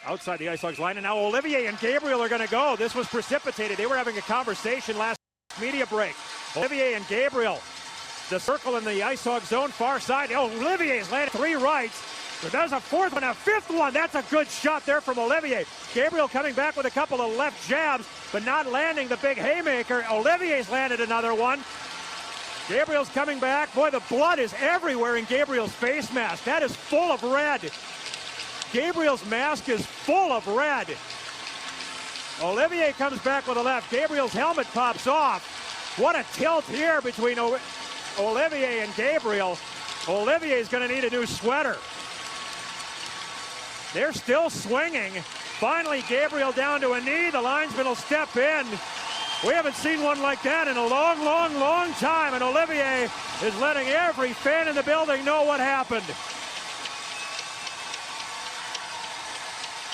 outside the Ice Hogs line, and now Olivier and Gabriel are going to go. This was precipitated. They were having a conversation last media break. Olivier and Gabriel, the circle in the Ice Hog zone, far side. Olivier's landed 3 rights. So there's a 4th one, a 5th one. That's a good shot there from Olivier. Gabriel coming back with a couple of left jabs, but not landing the big haymaker. Olivier's landed another one. Gabriel's coming back. Boy, the blood is everywhere in Gabriel's face mask. That is full of red. Gabriel's mask is full of red. Olivier comes back with a left. Gabriel's helmet pops off. What a tilt here between Olivier and Gabriel. Olivier's going to need a new sweater. They're still swinging. Finally, Gabriel down to a knee. The linesman will step in. We haven't seen one like that in a long, long, long time. And Olivier is letting every fan in the building know what happened.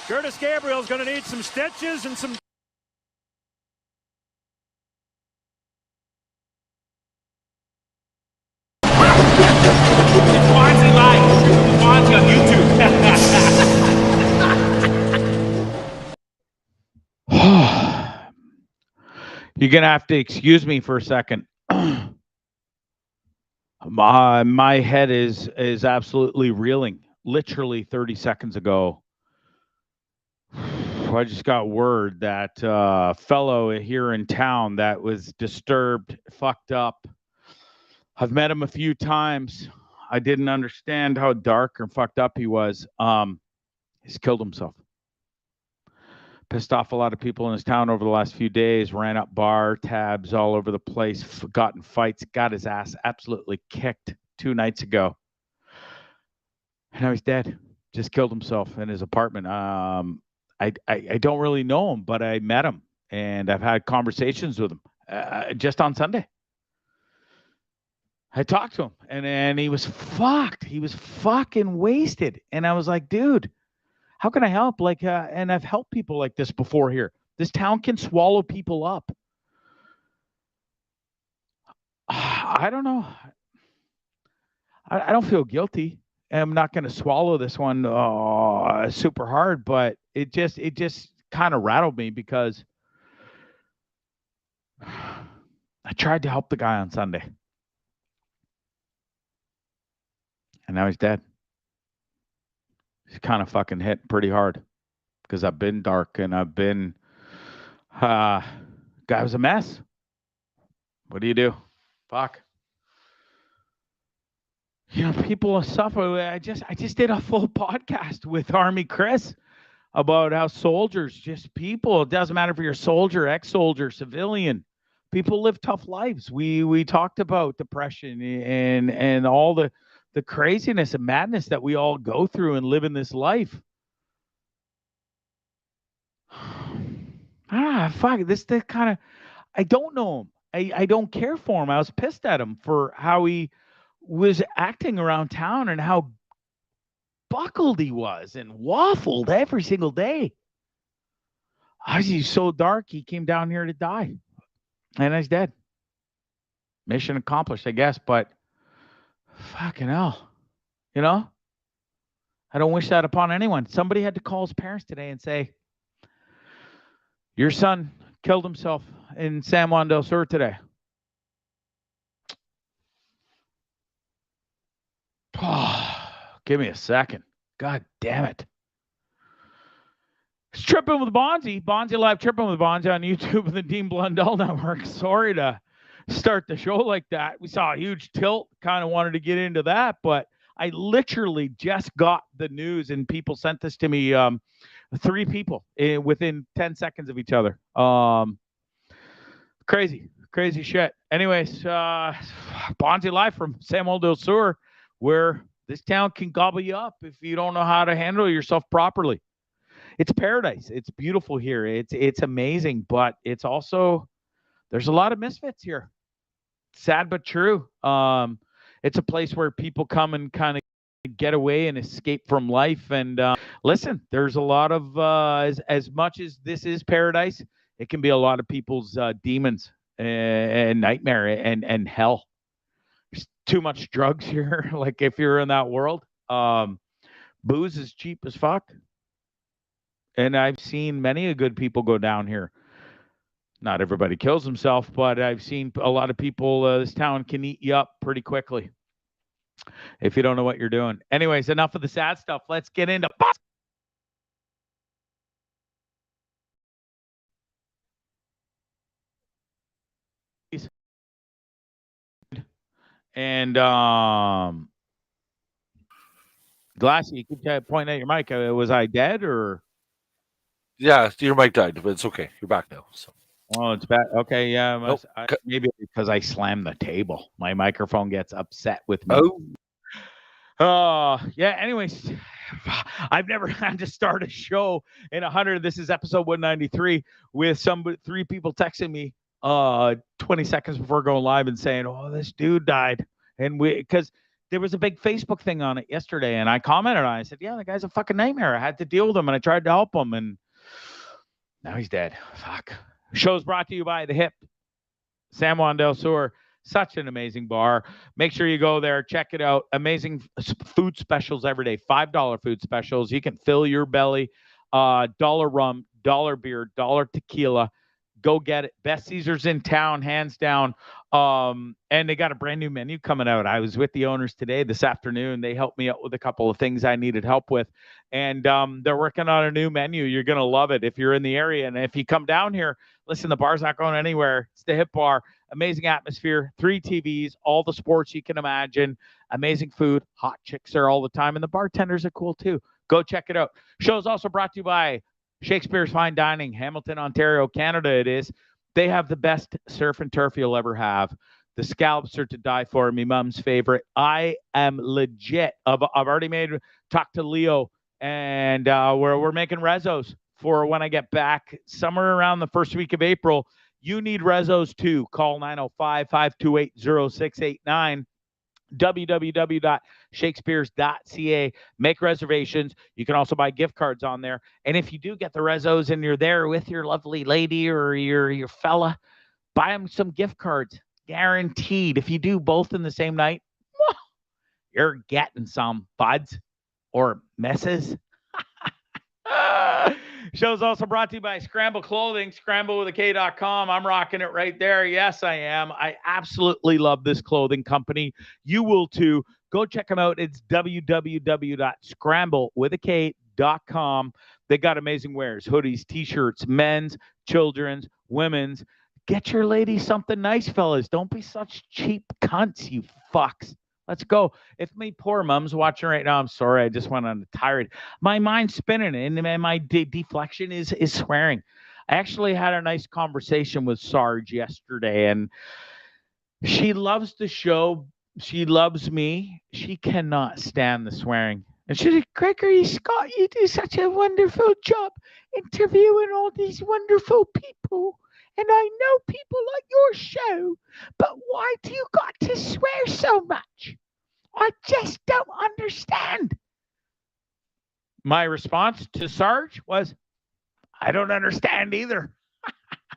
Curtis Gabriel's going to need some stitches and some... Bondzee live. Trippin With Bondzee on YouTube. You're going to have to excuse me for a second. My head is absolutely reeling. Literally 30 seconds ago, I just got word that fellow here in town that was disturbed, fucked up. I've met him a few times. I didn't understand how dark or fucked up he was. He's killed himself. Pissed off a lot of people in his town over the last few days, ran up bar tabs all over the place, got in fights, got his ass absolutely kicked 2 nights ago. And now he's dead. Just killed himself in his apartment. I don't really know him, but I met him and I've had conversations with him just on Sunday. I talked to him and he was fucked. He was fucking wasted. And I was like, dude, how can I help? Like, and I've helped people like this before here. This town can swallow people up. I don't know. I don't feel guilty. I'm not going to swallow this one super hard, but it just kind of rattled me because I tried to help the guy on Sunday. And now he's dead. He's kind of fucking hit pretty hard because I've been dark and I've been, guy was a mess. What do you do? Fuck. You know, people suffer. I just did a full podcast with Army Chris about how soldiers, just people, it doesn't matter if you're a soldier, ex-soldier, civilian, people live tough lives. We talked about depression and all the craziness and madness that we all go through and live in this life. Fuck, this the kind of, I don't know him. I don't care for him. I was pissed at him for how he was acting around town and how buckled he was and waffled every single day. He's so dark, he came down here to die. And he's dead. Mission accomplished, I guess, but fucking hell. You know? I don't wish that upon anyone. Somebody had to call his parents today and say, your son killed himself in San Juan del Sur today. Oh, give me a second. God damn it. It's Trippin With Bondzee. Bondzee Live Trippin With Bondzee on YouTube and the Dean Blundell Network. Sorry to start the show like that. We saw a huge tilt. Kind of wanted to get into that, but I literally just got the news and people sent this to me. 3 people within 10 seconds of each other. Crazy shit. Anyways, Bondzee Live from San Juan del Sur, where this town can gobble you up if you don't know how to handle yourself properly. It's paradise. It's beautiful here. It's amazing, but it's also, there's a lot of misfits here. Sad but true. It's a place where people come and kind of get away and escape from life. And listen, there's a lot of as much as this is paradise, it can be a lot of people's demons and nightmare and hell. There's too much drugs here. Like if you're in that world, booze is cheap as fuck. And I've seen many good people go down here. Not everybody kills himself, but I've seen a lot of people. This town can eat you up pretty quickly if you don't know what you're doing. Anyways, enough of the sad stuff. Let's get into and Glassy, you keep pointing at your mic. Was I dead or? Yeah, your mic died, but it's okay. You're back now. So. Oh, it's bad. Okay, yeah. Nope. Maybe because I slammed the table. My microphone gets upset with me. Yeah. Anyways, I've never had to start a show in 100. This is episode 193 with three people texting me 20 seconds before going live and saying, "Oh, this dude died," and because there was a big Facebook thing on it yesterday, and I commented on it. I said, "Yeah, the guy's a fucking nightmare. I had to deal with him, and I tried to help him, and now he's dead." Fuck. Show's brought to you by The Hip, San Juan del Sur. Such an amazing bar. Make sure you go there. Check it out. Amazing food specials every day. $5 food specials. You can fill your belly. $1 rum, $1 beer, $1 tequila. Go get it. Best Caesars in town, hands down. And they got a brand new menu coming out. I was with the owners today, this afternoon. They helped me out with a couple of things I needed help with. And they're working on a new menu. You're going to love it if you're in the area. And if you come down here, listen, the bar's not going anywhere. It's the Hip Bar. Amazing atmosphere, 3 TVs, all the sports you can imagine, amazing food, hot chicks there all the time, and the bartenders are cool too. Go check it out. Show is also brought to you by Shakespeare's Fine Dining, Hamilton, Ontario, Canada it is. They have the best surf and turf you'll ever have. The scallops are to die for, me mom's favorite. I am legit. I've already talked to Leo, and we're making rezos for when I get back somewhere around the first week of April. You need rezos too. Call 905-528-0689. www.shakespeares.ca. Make reservations. You can also buy gift cards on there. And if you do get the rezos and you're there with your lovely lady or your fella, buy them some gift cards. Guaranteed. If you do both in the same night, you're getting some buds or messes. Show's also brought to you by Scramble Clothing, scramblewithak.com. I'm rocking it right there. Yes, I am. I absolutely love this clothing company. You will too. Go check them out. It's www.scramblewithak.com. They got amazing wares, hoodies, t-shirts, men's, children's, women's. Get your lady something nice, fellas. Don't be such cheap cunts, you fucks. Let's go. If my poor mom's watching right now, I'm sorry. I just went on a tirade. My mind's spinning, and my deflection is swearing. I actually had a nice conversation with Sarge yesterday, and she loves the show. She loves me. She cannot stand the swearing. And she's like, "Gregory Scott, you do such a wonderful job interviewing all these wonderful people. And I know people like your show, but why do you got to swear so much? I just don't understand." My response to Sarge was, "I don't understand either."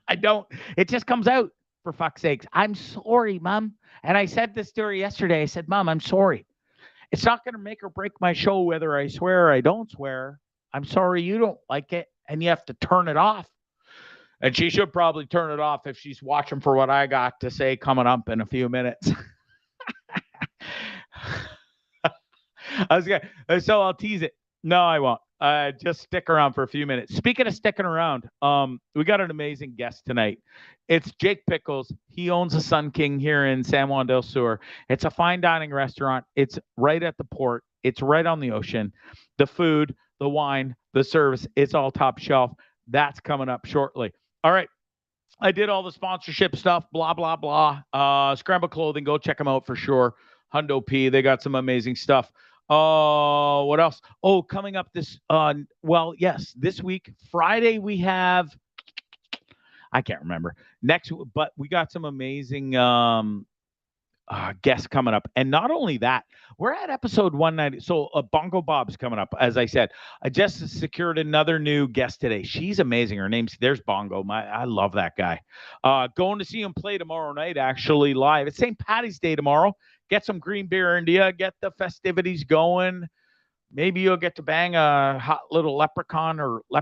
I don't. It just comes out, for fuck's sakes. "I'm sorry, Mom." And I said this to her yesterday. I said, "Mom, I'm sorry. It's not going to make or break my show whether I swear or I don't swear. I'm sorry you don't like it, and you have to turn it off." And she should probably turn it off if she's watching for what I got to say coming up in a few minutes. So I'll tease it. No, I won't. Just stick around for a few minutes. Speaking of sticking around, we got an amazing guest tonight. It's Jake Pickles. He owns the Sun King here in San Juan del Sur. It's a fine dining restaurant. It's right at the port. It's right on the ocean. The food, the wine, the service, it's all top shelf. That's coming up shortly. All right. I did all the sponsorship stuff, blah, blah, blah. Scramble Clothing, go check them out for sure. Hundo P, they got some amazing stuff. What else? Oh, coming up this this week, Friday, we have, I can't remember next, but we got some amazing guests coming up. And not only that, we're at episode 190. So Bongo Bob's coming up. As I said, I just secured another new guest today. She's amazing. Her there's Bongo. I love that guy. Going to see him play tomorrow night, actually live. It's St. Patty's Day tomorrow. Get some green beer into you. Get the festivities going. Maybe you'll get to bang a hot little leprechaun or why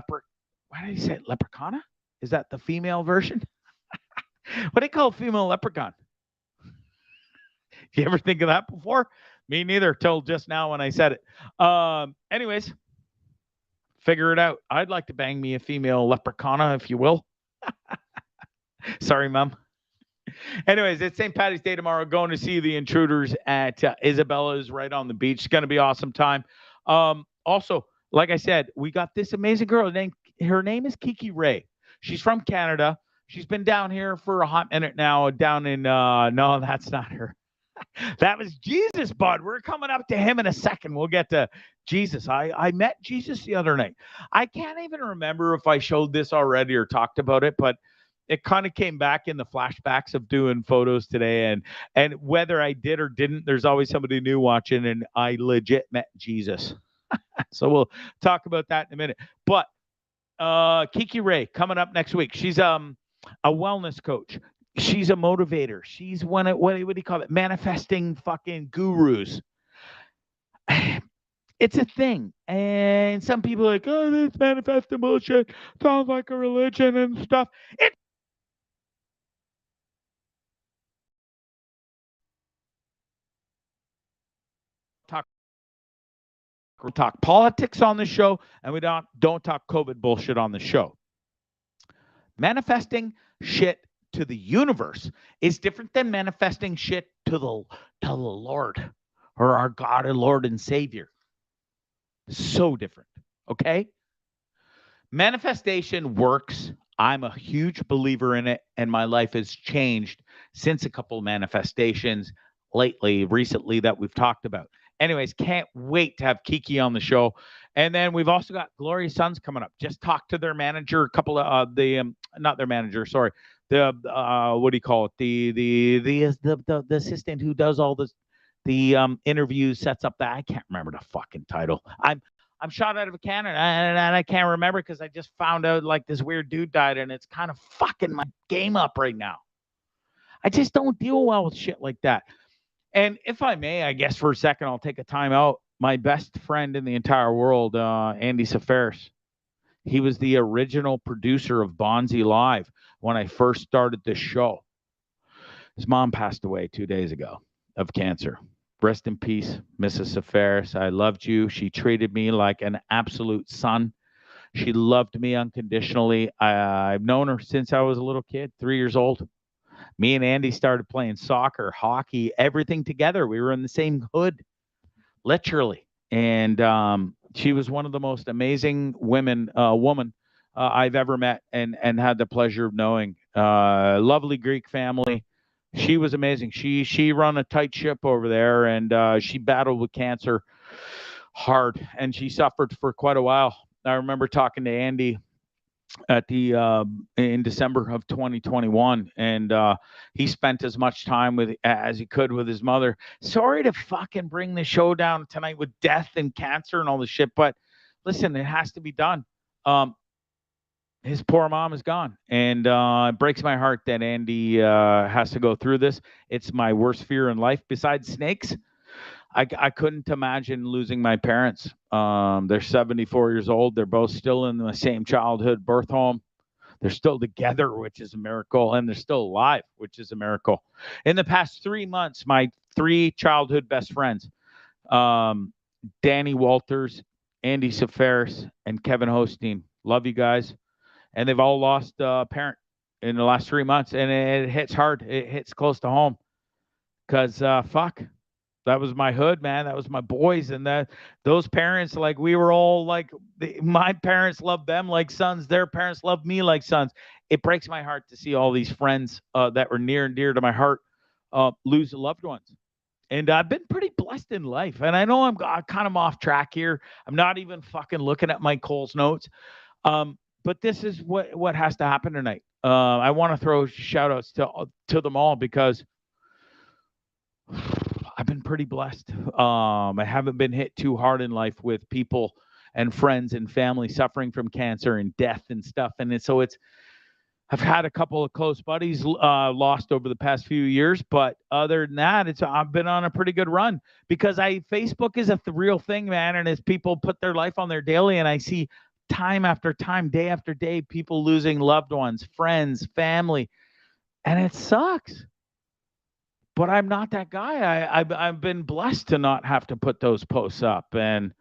did he say it? Leprechauна? Is that the female version? What do you call a female leprechaun? You ever think of that before? Me neither, till just now when I said it. Anyways, figure it out. I'd like to bang me a female leprechauна, if you will. Sorry, Mom. Anyways, it's St. Paddy's Day tomorrow. Going to see the Intruders at Isabella's right on the beach. It's going to be awesome time. Also, like I said, we got this amazing girl. Her name is Kiki Ray. She's from Canada. She's been down here for a hot minute now. Down in no, that's not her. That was Jesus, bud. We're coming up to him in a second. We'll get to Jesus. I met Jesus the other night. I can't even remember if I showed this already or talked about it, but it kind of came back in the flashbacks of doing photos today. And whether I did or didn't, there's always somebody new watching, and I legit met Jesus. So we'll talk about that in a minute. But Kiki Ray coming up next week. She's a wellness coach. She's a motivator. She's what do you call it? Manifesting fucking gurus. It's a thing. And some people are like, oh, this manifesting bullshit sounds like a religion and stuff. We talk politics on the show, and we don't talk COVID bullshit on the show. Manifesting shit to the universe is different than manifesting shit to the Lord or our God and Lord and Savior. So different, okay? Manifestation works. I'm a huge believer in it, and my life has changed since a couple of manifestations recently that we've talked about. Anyways, can't wait to have Kiki on the show. And then we've also got Gloria Sons coming up. Just talked to their manager, a couple of not their manager, sorry. The what do you call it? The assistant who does all the interviews, sets up that. I can't remember the fucking title. I'm shot out of a cannon, and I can't remember because I just found out like this weird dude died, and it's kind of fucking my game up right now. I just don't deal well with shit like that. And if I may, I guess for a second, I'll take a time out. My best friend in the entire world, Andy Safaris. He was the original producer of Bondzee Live when I first started this show. His mom passed away 2 days ago of cancer. Rest in peace, Mrs. Safaris. I loved you. She treated me like an absolute son. She loved me unconditionally. I've known her since I was a little kid, 3 years old. Me and Andy started playing soccer, hockey, everything together. We were in the same hood, literally. And she was one of the most amazing woman I've ever met and had the pleasure of knowing. Lovely Greek family. She was amazing. She run a tight ship over there, and she battled with cancer hard, and she suffered for quite a while. I remember talking to Andy at in December of 2021, and he spent as much time as he could with his mother. Sorry to fucking bring the show down tonight with death and cancer and all this shit, but listen, it has to be done. His poor mom is gone, and it breaks my heart that Andy has to go through this. It's my worst fear in life besides snakes. I couldn't imagine losing my parents. They're 74 years old. They're both still in the same childhood birth home. They're still together, which is a miracle, and they're still alive, which is a miracle. In the past 3 months, my 3 childhood best friends, Danny Walters, Andy Safaris, and Kevin Hosteen, love you guys, and they've all lost a parent in the last 3 months, and it hits hard. It hits close to home because fuck. That was my hood, man. That was my boys. And those parents, like, we were all like, my parents loved them like sons. Their parents loved me like sons. It breaks my heart to see all these friends that were near and dear to my heart lose loved ones. And I've been pretty blessed in life. And I know I'm kind of off track here. I'm not even fucking looking at my Coles notes. But this is what has to happen tonight. I want to throw shout outs to them all because I've been pretty blessed. I haven't been hit too hard in life with people and friends and family suffering from cancer and death and stuff. And so it's I've had a couple of close buddies lost over the past few years, but other than that, I've been on a pretty good run because Facebook is a real thing, man. And as people put their life on their daily, and I see time after time, day after day, people losing loved ones, friends, family, and it sucks. But I'm not that guy. I've been blessed to not have to put those posts up, and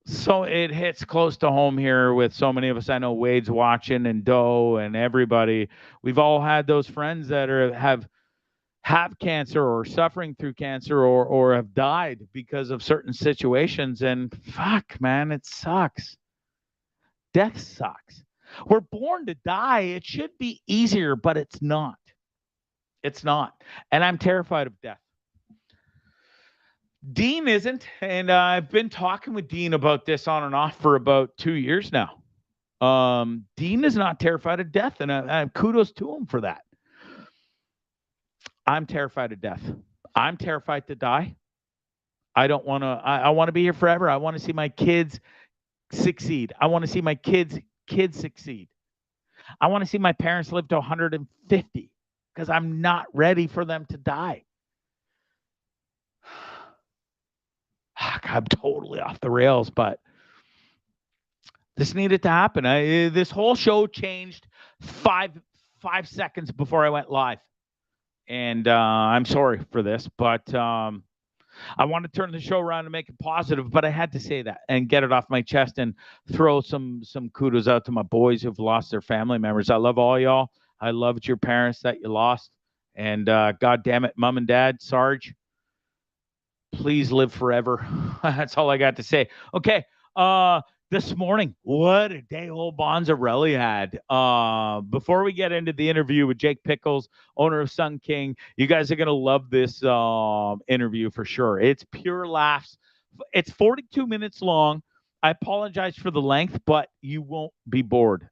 so it hits close to home here with so many of us. I know Wade's watching and Doe and everybody. We've all had those friends that have cancer or suffering through cancer or have died because of certain situations. And fuck, man, it sucks. Death sucks. We're born to die. It should be easier, but it's not. It's not. And I'm terrified of death. Dean isn't, and I've been talking with Dean about this on and off for about 2 years now. Dean is not terrified of death, and I kudos to him for that. I'm terrified of death. I'm terrified to die. I don't want to. I want to be here forever. I want to see my kids succeed. I want to see my kids succeed. I want to see my parents live to 150 because I'm not ready for them to die. I'm totally off the rails, but this needed to happen. This whole show changed five seconds before I went live. And I'm sorry for this, but I want to turn the show around and make it positive, but I had to say that and get it off my chest and throw some kudos out to my boys who've lost their family members. I love all y'all. I loved your parents that you lost. And God damn it, Mom and Dad, Sarge, please live forever. That's all I got to say. Okay. This morning, what a day old Bondzarelli had. Before we get into the interview with Jake Pickles, owner of Sun King, you guys are going to love this interview for sure. It's pure laughs. It's 42 minutes long. I apologize for the length, but you won't be bored.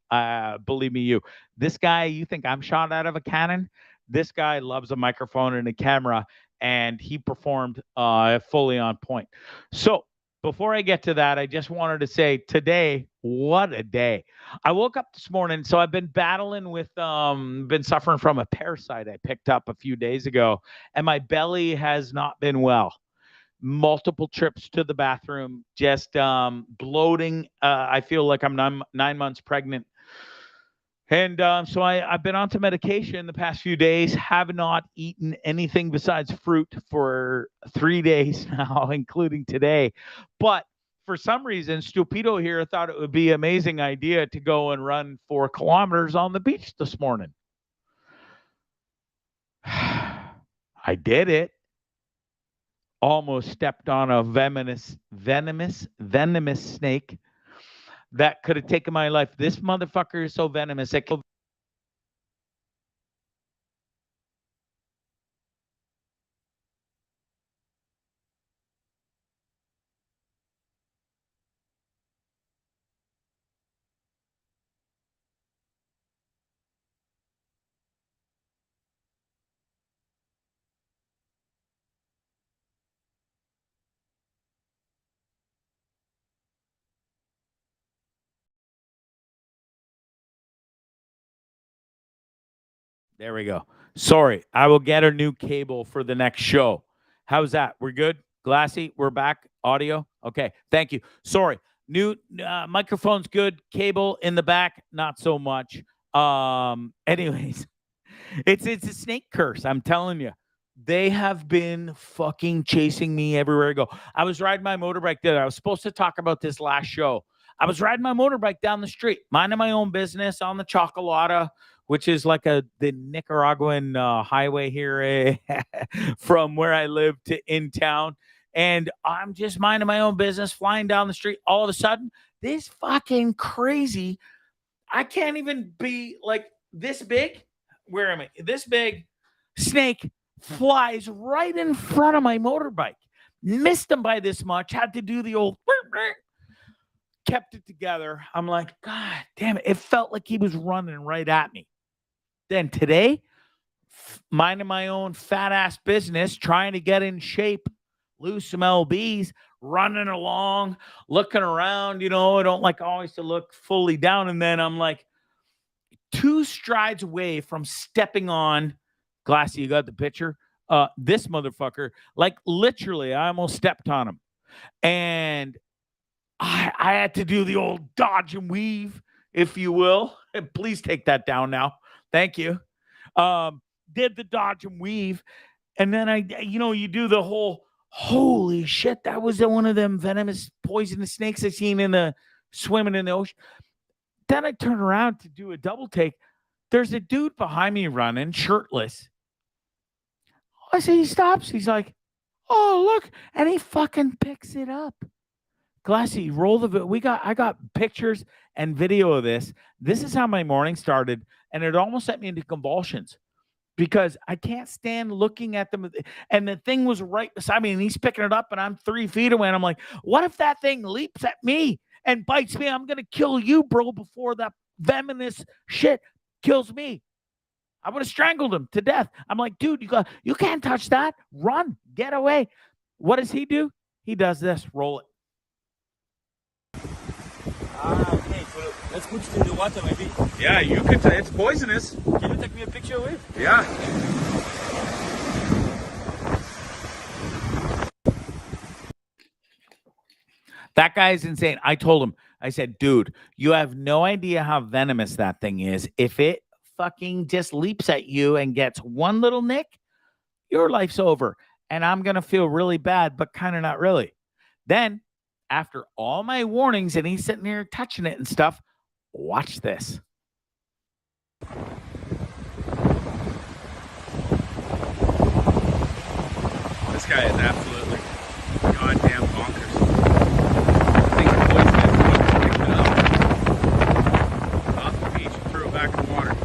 Believe me, this guy, you think I'm shot out of a cannon? This guy loves a microphone and a camera, and he performed fully on point. So before I get to that, I just wanted to say today, what a day. I woke up this morning, so I've been battling with, been suffering from a parasite I picked up a few days ago, and my belly has not been well. Multiple trips to the bathroom, just bloating. I feel like I'm 9 months pregnant. And so I've been onto medication the past few days, have not eaten anything besides fruit for 3 days now, including today. But for some reason, Stupido here thought it would be an amazing idea to go and run 4 kilometers on the beach this morning. I did it. Almost stepped on a venomous snake that could have taken my life. This motherfucker is so venomous. There we go. Sorry, I will get a new cable for the next show. How's that? We're good? Glassy, we're back. Audio? Okay, thank you. Sorry. New microphone's good. Cable in the back, not so much. Anyways, it's a snake curse. I'm telling you. They have been fucking chasing me everywhere I go. I was riding my motorbike there. I was supposed to talk about this last show. I was riding my motorbike down the street, minding my own business on the Chocolata, which is like the Nicaraguan highway here from where I live to in town. And I'm just minding my own business, flying down the street. All of a sudden, this fucking crazy, I can't even be like this big. Where am I? This big snake flies right in front of my motorbike. Missed him by this much. Had to do the old kept it together. I'm like, God damn it. It felt like he was running right at me. Then today, minding my own fat ass business, trying to get in shape, lose some lbs, running along, looking around. I don't like always to look fully down. And then I'm like, 2 strides away from stepping on, Glassy, you got the picture? This motherfucker, like literally, I almost stepped on him. And I had to do the old dodge and weave, if you will. And please take that down now. Thank you. Did the dodge and weave. And then you do the whole, holy shit, that was one of them venomous, poisonous snakes I seen swimming in the ocean. Then I turn around to do a double take. There's a dude behind me running, shirtless. I say he stops. He's like, oh, look. And he fucking picks it up. Glassy, roll the I got pictures and video of this. This is how my morning started, and it almost sent me into convulsions because I can't stand looking at them. And the thing was right beside me, and he's picking it up, and I'm 3 feet away, and I'm like, what if that thing leaps at me and bites me? I'm gonna kill you, bro, before that venomous shit kills me. I would have strangled him to death. I'm like, dude, you can't touch that. Run, get away. What does he do? He does this. Roll it. Okay, so let's put it in the water maybe. Yeah, you could. It's poisonous. Can you take me a picture of it? Yeah. That guy's insane. I told him, I said, dude, you have no idea how venomous that thing is. If it fucking just leaps at you and gets one little nick, your life's over. And I'm going to feel really bad, but kind of not really. Then, after all my warnings, and he's sitting here touching it and stuff, watch this. This guy is absolutely goddamn bonkers. I think the poison picked it up off the beach and threw it back in the water.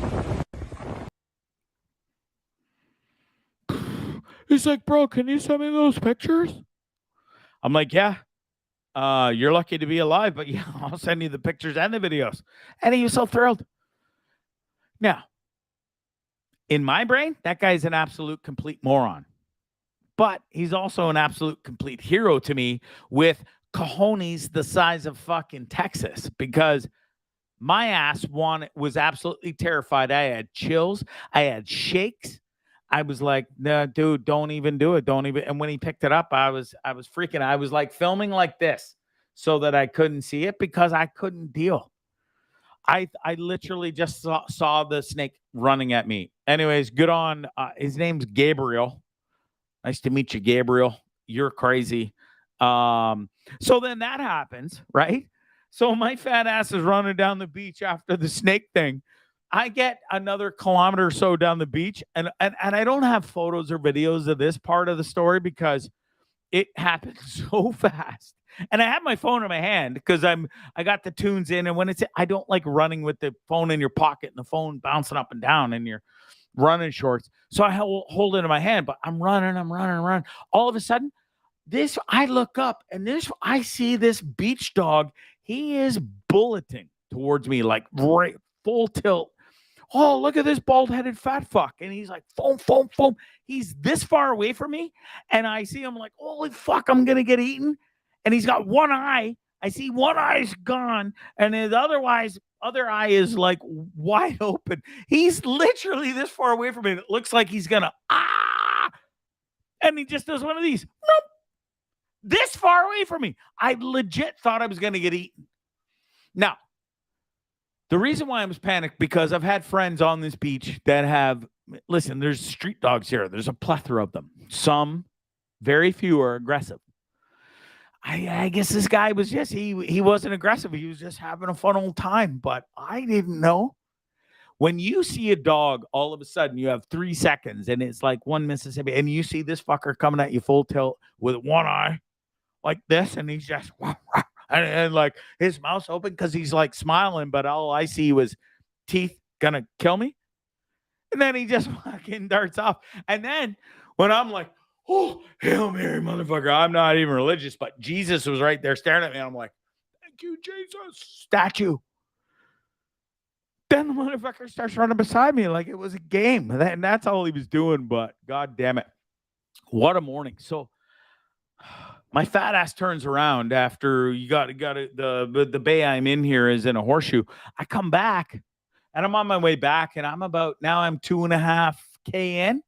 He's like, bro, can you send me those pictures? I'm like, yeah. You're lucky to be alive, but yeah, I'll send you the pictures and the videos. And he was so thrilled. Now, in my brain, that guy's an absolute complete moron. But he's also an absolute complete hero to me with cojones the size of fucking Texas, because my ass was absolutely terrified. I had chills. I had shakes. I was like, no, dude, don't even do it. Don't even. And when he picked it up, I was freaking. I was like filming like this so that I couldn't see it because I couldn't deal. I literally just saw the snake running at me. Anyways, good on. His name's Gabriel. Nice to meet you, Gabriel. You're crazy. So then that happens, right? So my fat ass is running down the beach after the snake thing. I get another kilometer or so down the beach, and I don't have photos or videos of this part of the story because it happened so fast. And I have my phone in my hand because I got the tunes in, and when I don't like running with the phone in your pocket and the phone bouncing up and down in your running shorts. So I hold it in my hand, but I'm running. All of a sudden, I look up and I see this beach dog. He is bulleting towards me like right full tilt. Oh, look at this bald-headed fat fuck. And he's like, foam, foam, foam. He's this far away from me. And I see him like, holy fuck, I'm going to get eaten. And he's got one eye. I see one eye's gone. And his other eye is like wide open. He's literally this far away from me. It looks like he's going to, and he just does one of these. Nope. This far away from me. I legit thought I was going to get eaten. Now, the reason why I was panicked, because I've had friends on this beach that listen, there's street dogs here. There's a plethora of them. Some, very few are aggressive. I guess this guy was just, he wasn't aggressive. He was just having a fun old time, but I didn't know. When you see a dog, all of a sudden you have 3 seconds and it's like one Mississippi, and you see this fucker coming at you full tilt with one eye like this, and he's just, and like his mouth's open because he's like smiling, but all I see was teeth gonna kill me. And then he just fucking darts off. And then when I'm like, oh, Hail Mary, motherfucker. I'm not even religious, but Jesus was right there staring at me. I'm like, thank you, Jesus. Statue. Then the motherfucker starts running beside me like it was a game. And that's all he was doing, but God damn it. What a morning. So my fat ass turns around after the bay I'm in here is in a horseshoe. I come back And I'm on my way back, and I'm 2.5K in.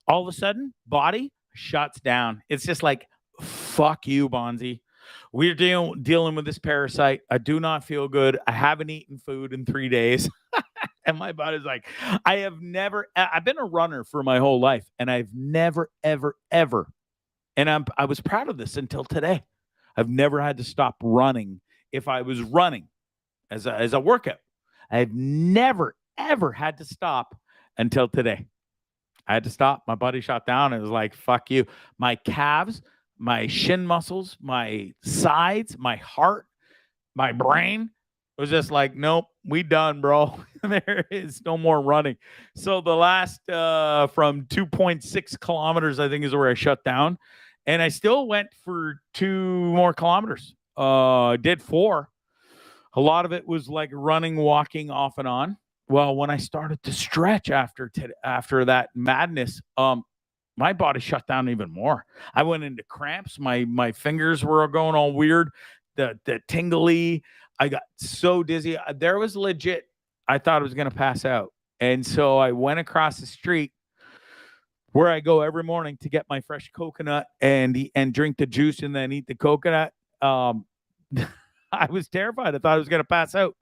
All of a sudden, body shuts down. It's just like, fuck you, Bondzee. We're dealing with this parasite. I do not feel good. I haven't eaten food in 3 days. And my body's like, I've been a runner for my whole life, and I've never, ever, ever, and I was proud of this until today. I've never had to stop running if I was running as a workout. I've never, ever had to stop until today. I had to stop. My body shut down. It was like, fuck you. My calves, my shin muscles, my sides, my heart, my brain was just like, nope, we done, bro. There is no more running. So the last from 2.6 kilometers, I think, is where I shut down. And I still went for 2 more kilometers. Did 4. A lot of it was like running, walking off and on. Well, when I started to stretch after that madness, my body shut down even more. I went into cramps. My fingers were going all weird. The tingly. I got so dizzy. There was legit. I thought I was going to pass out. And so I went across the street where I go every morning to get my fresh coconut and drink the juice and then eat the coconut. I was terrified. I thought I was going to pass out.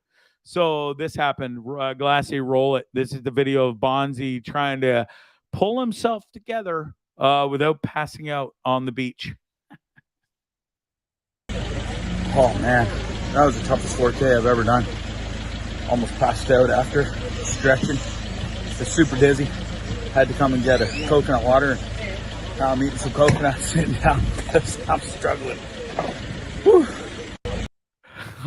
So this happened. Glassy, roll it. This is the video of Bondzee trying to pull himself together without passing out on the beach. Oh, man. That was the toughest 4K I've ever done. Almost passed out after stretching. Just super dizzy. Had to come and get a coconut water. Now I'm eating some coconuts sitting down because I'm struggling. Whew.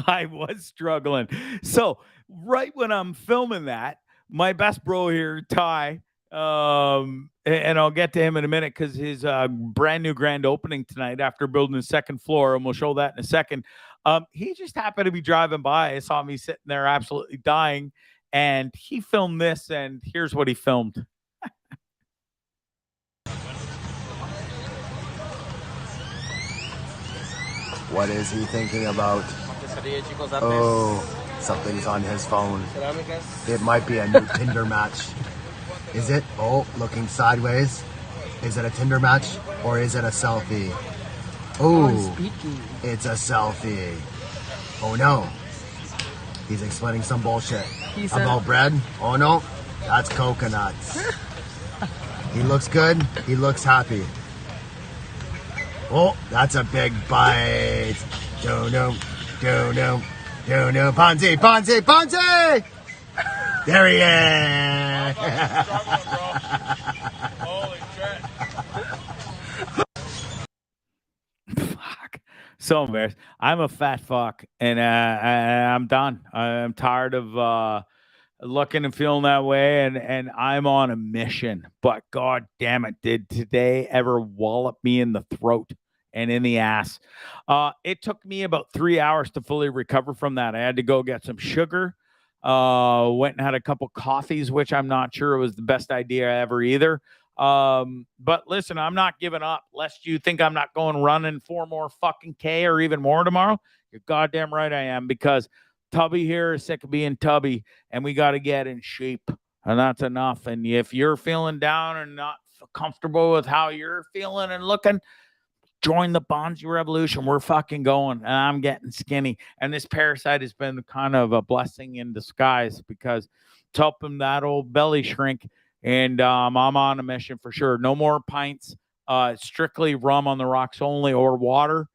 I was struggling. So right when I'm filming that, my best bro here, Ty, and I'll get to him in a minute because his brand new grand opening tonight after building the second floor, and we'll show that in a second. He just happened to be driving by. I saw me sitting there absolutely dying, and he filmed this, and here's what he filmed. What is he thinking about? Oh, something's on his phone. It might be a new Tinder match. Is it? Oh, looking sideways. Is it a Tinder match or is it a selfie? Oh, it's a selfie. Oh no. He's explaining some bullshit about bread. Oh no, that's coconuts. He looks good. He looks happy. Oh, that's a big bite. Do-no, do-no, do-no. Bondzee, Bondzee, Bondzee! There he is! Holy shit. Fuck. So embarrassed. I'm a fat fuck, and I'm done. I'm tired of looking and feeling that way, and I'm on a mission. But god damn it, did today ever wallop me in the throat and in the ass. It took me about 3 hours to fully recover from that. I had to go get some sugar. Went and had a couple coffees, which I'm not sure was the best idea ever either. But listen, I'm not giving up, lest you think I'm not going running 4 more fucking K or even more tomorrow. You're goddamn right I am, because Tubby here is sick of being Tubby, and we got to get in shape, and that's enough. And if you're feeling down and not comfortable with how you're feeling and looking, join the Bondzee revolution. We're fucking going, and I'm getting skinny. And this parasite has been kind of a blessing in disguise, because it's helping that old belly shrink. And I'm on a mission for sure. No more pints. Strictly rum on the rocks only, or water.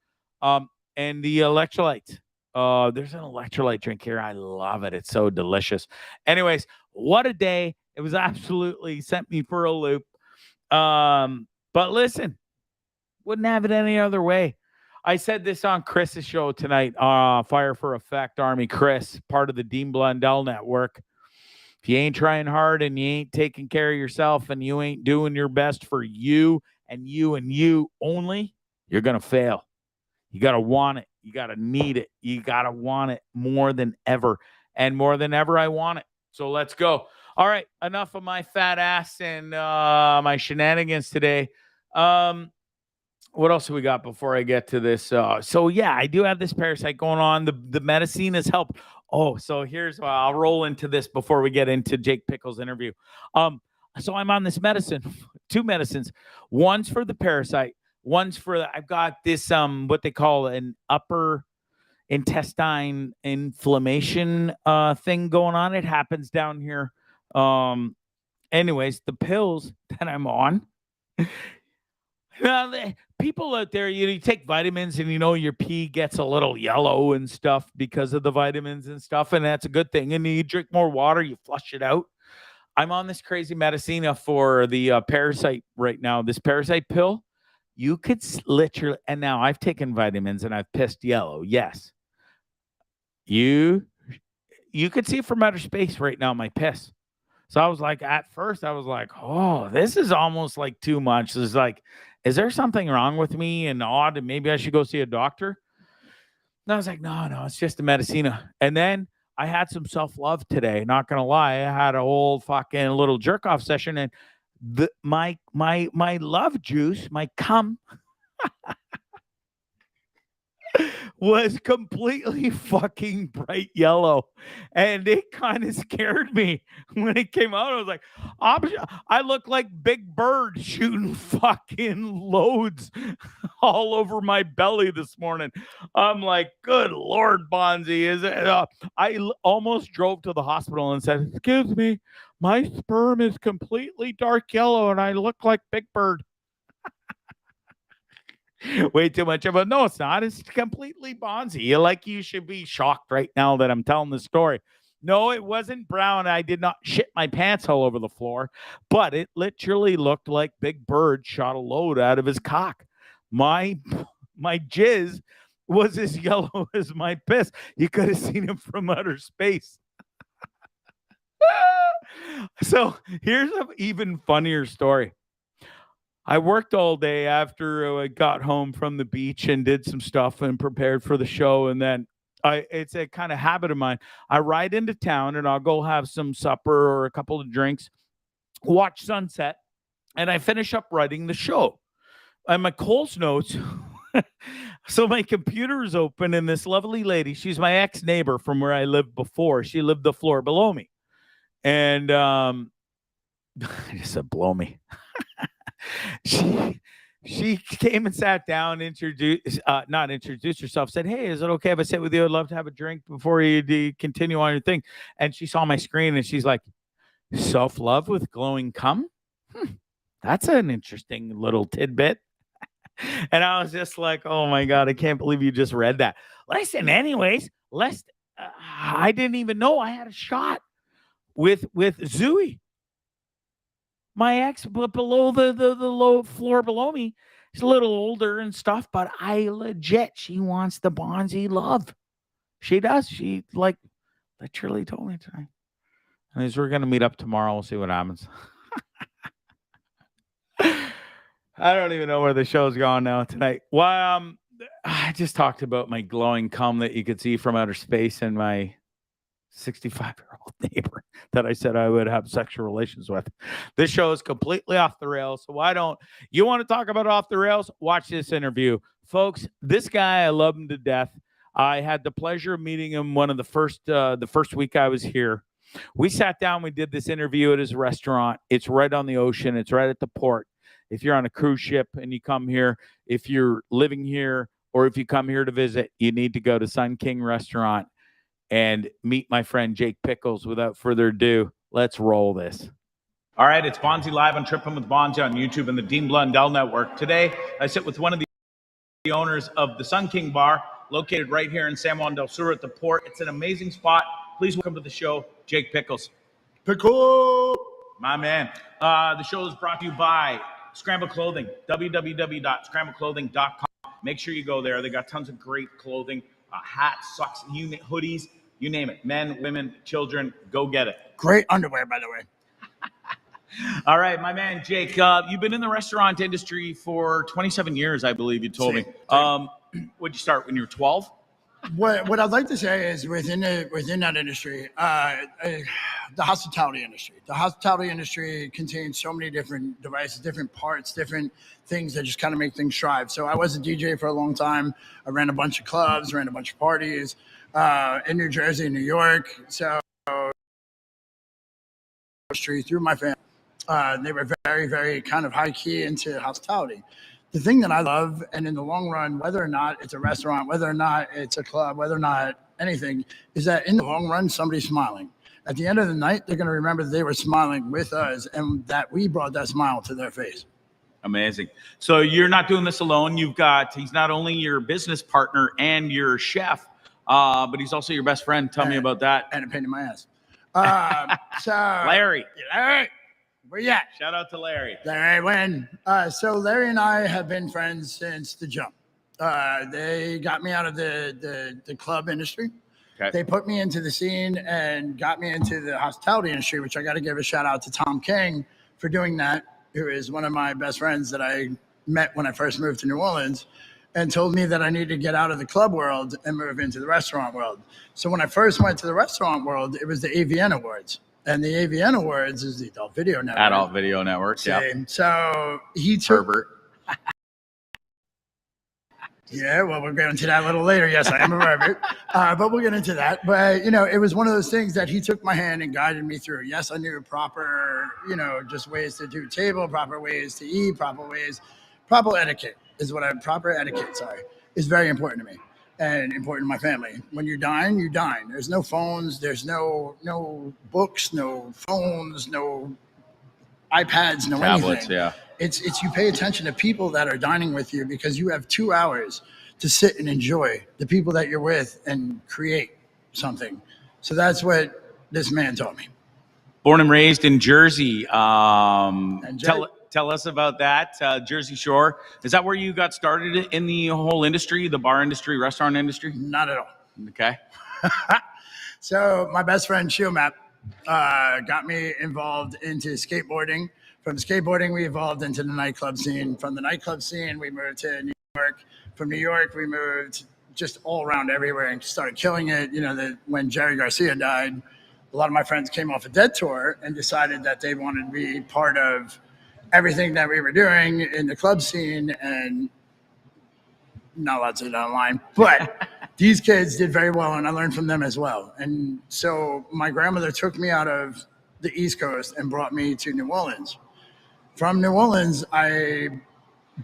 And the electrolytes. There's an electrolyte drink here. I love it. It's so delicious. Anyways, what a day. It was absolutely sent me for a loop. But listen, wouldn't have it any other way. I said this on Chris's show tonight. Fire for Effect Army Chris, part of the Dean Blundell Network. If you ain't trying hard and you ain't taking care of yourself and you ain't doing your best for you and you only, you're going to fail. You got to want it. You got to need it. You got to want it more than ever. And more than ever, I want it. So let's go. All right. Enough of my fat ass and my shenanigans today. What else do we got before I get to this? So yeah, I do have this parasite going on. The medicine has helped Oh, so here's I'll roll into this before we get into Jake Pickles interview. So I'm on this medicine, 2 medicines. One's for the parasite. One's for I've got this what they call an upper intestine inflammation thing going on. It happens down here. Anyways, the pills that I'm on. People out there, you take vitamins and your pee gets a little yellow and stuff because of the vitamins and stuff, and that's a good thing. And you drink more water, you flush it out. I'm on this crazy medicina for the parasite right now. This parasite pill, you could literally, and now I've taken vitamins and I've pissed yellow. Yes, you could see from outer space right now my piss. So I was like, at first, I was like, oh, this is almost like too much. It's like, is there something wrong with me and odd? And maybe I should go see a doctor. And I was like, no, it's just a medicina. And then I had some self-love today. Not going to lie. I had a whole fucking little jerk off session, and my love juice, my cum, was completely fucking bright yellow, and it kind of scared me when it came out. I was like, I look like Big Bird shooting fucking loads all over my belly this morning. I'm like, good Lord, Bondzee, is it? I almost drove to the hospital and said, excuse me, my sperm is completely dark yellow and I look like Big Bird. Way too much of a no, it's not. It's completely Bondzee. You should be shocked right now that I'm telling this story. No, it wasn't brown. I did not shit my pants all over the floor, but it literally looked like Big Bird shot a load out of his cock. My jizz was as yellow as my piss. You could have seen him from outer space. So here's an even funnier story. I worked all day after I got home from the beach and did some stuff and prepared for the show. And then it's a kind of habit of mine. I ride into town and I'll go have some supper or a couple of drinks, watch sunset, and I finish up writing the show. And my Coles notes. So my computer is open and this lovely lady, she's my ex-neighbor from where I lived before. She lived the floor below me. And I just said, blow me. She came and sat down, not introduced herself, said, hey, is it okay if I sit with you? I'd love to have a drink before you continue on your thing. And she saw my screen and she's like, self-love with glowing cum? That's an interesting little tidbit. And I was just like, oh my God, I can't believe you just read that. Listen, anyways, I didn't even know I had a shot with Zooey. My ex, but below the low floor below me, she's a little older and stuff, but she wants the Bondzee love. She does. She literally told me tonight. And we're going to meet up tomorrow. We'll see what happens. I don't even know where the show's going now tonight. Well, I just talked about my glowing cum that you could see from outer space and my 65-year-old neighbor that I said I would have sexual relations with. This show is completely off the rails. So why don't you want to talk about off the rails? Watch this interview. Folks, this guy, I love him to death. I had the pleasure of meeting him the first week I was here. We sat down, we did this interview at his restaurant. It's right on the ocean. It's right at the port. If you're on a cruise ship and you come here, if you're living here, or if you come here to visit, you need to go to Sun King Restaurant and meet my friend Jake Pickles. Without further ado, let's roll this. All right, it's Bondzee Live on Trippin With Bondzee on YouTube and the Dean Blundell Network. Today, I sit with one of the owners of the Sun King Bar, located right here in San Juan del Sur at the port. It's an amazing spot. Please welcome to the show, Jake Pickles. Pickle! My man. The show is brought to you by Scramble Clothing, www.scrambleclothing.com. Make sure you go there. They got tons of great clothing, hats, socks, hoodies, you name it. Men, women, children, go get it. Great underwear, by the way. All right, my man, Jake, you've been in the restaurant industry for 27 years, I believe you told me. What'd you start when you were 12? What I'd like to say is within that industry, the hospitality industry. The hospitality industry contains so many different devices, different parts, different things that just kind of make things thrive. So I was a DJ for a long time. I ran a bunch of clubs, ran a bunch of parties, in New Jersey, New York. So through my family, they were very, very kind of high key into hospitality. The thing that I love, and in the long run, whether or not it's a restaurant, whether or not it's a club, whether or not anything, is that in the long run, somebody's smiling. At the end of the night, they're going to remember that they were smiling with us and that we brought that smile to their face. Amazing. So you're not doing this alone. He's not only your business partner and your chef, but he's also your best friend. Tell me about that. And a pain in my ass. So Larry. Where you at? Shout out to Larry. Larry Wynn. So Larry and I have been friends since the jump. They got me out of the club industry. Okay. They put me into the scene and got me into the hospitality industry, which I got to give a shout out to Tom King for doing that, who is one of my best friends that I met when I first moved to New Orleans, and told me that I needed to get out of the club world and move into the restaurant world. So when I first went to the restaurant world, it was the AVN Awards. And the AVN Awards is the Adult Video Network. Adult Video Network, yeah. So he took... Pervert. Yeah, well, we'll get into that a little later. Yes, I am a pervert, but we'll get into that. But, it was one of those things that he took my hand and guided me through. Yes, I knew proper, just ways to do table, proper ways to eat, proper etiquette is is very important to me and important to my family. When you dine, you dine. There's no phones. There's no books, no phones, no iPads, no tablets, anything. Yeah. It's you pay attention to people that are dining with you because you have 2 hours to sit and enjoy the people that you're with and create something. So that's what this man taught me. Born and raised in Jersey. Tell us about that. Jersey Shore. Is that where you got started in the whole industry, the bar industry, restaurant industry? Not at all. Okay. So my best friend Shiomap got me involved into skateboarding. From skateboarding, we evolved into the nightclub scene. From the nightclub scene, we moved to New York. From New York, we moved just all around everywhere and started killing it. When Jerry Garcia died, a lot of my friends came off a Dead tour and decided that they wanted to be part of everything that we were doing in the club scene. And not allowed to say that online, but these kids did very well, and I learned from them as well. And so my grandmother took me out of the East Coast and brought me to New Orleans. From New Orleans, I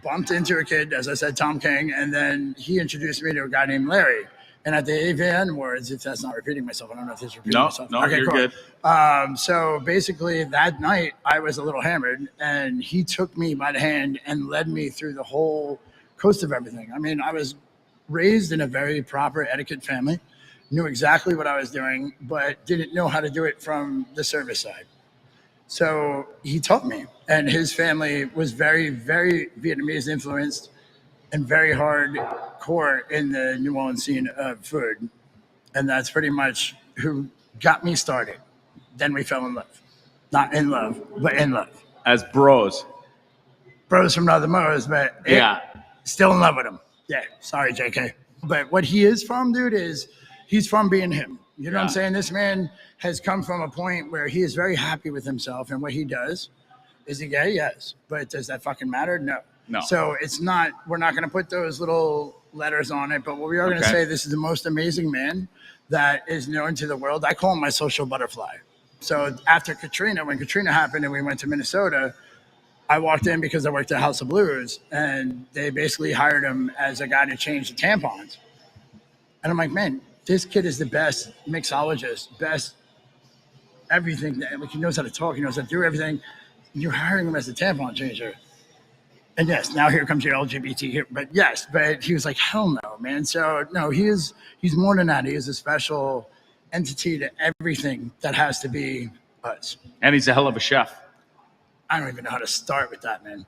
bumped into a kid, as I said, Tom King, and then he introduced me to a guy named Larry. And at the AVN Awards, if that's not repeating myself, I don't know if this is repeating myself. No, okay, you're cool. Good. So basically that night I was a little hammered, and he took me by the hand and led me through the whole coast of everything. I mean, I was raised in a very proper etiquette family, knew exactly what I was doing, but didn't know how to do it from the service side. So he taught me, and his family was very, very Vietnamese influenced and very hardcore in the New Orleans scene of food. And that's pretty much who got me started. Then we fell in love. Not in love, but in love. As bros. Bros from another mothers, but yeah. Still in love with him. Yeah, sorry, JK. But what he is from, dude, is he's from being him. You know what I'm saying? This man has come from a point where he is very happy with himself and what he does. Is he gay? Yes. But does that fucking matter? No. So it's not, we're not going to put those little letters on it, but what we are going to say, this is the most amazing man that is known to the world. I call him my social butterfly. So after Katrina, when Katrina happened and we went to Minnesota, I walked in because I worked at House of Blues, and they basically hired him as a guy to change the tampons. And I'm like, man, this kid is the best mixologist, best everything. He knows how to talk. He knows how to do everything. You're hiring him as a tampon changer. And yes, now here comes your LGBT here. But yes, but he was like, hell no, man. So no, he's more than that. He is a special entity to everything that has to be us. And he's a hell of a chef. I don't even know how to start with that, man.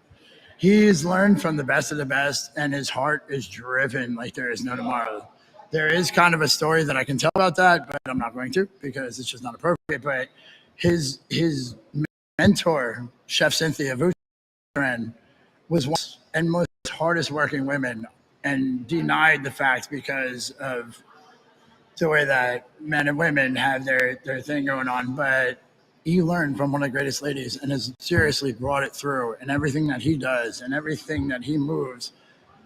He's learned from the best of the best, and his heart is driven like there is no tomorrow. There is kind of a story that I can tell about that, but I'm not going to because it's just not appropriate. But his mentor, Chef Cynthia Vuccian, was one and most hardest working women, and denied the fact because of the way that men and women have their thing going on. But he learned from one of the greatest ladies and has seriously brought it through, and everything that he does and everything that he moves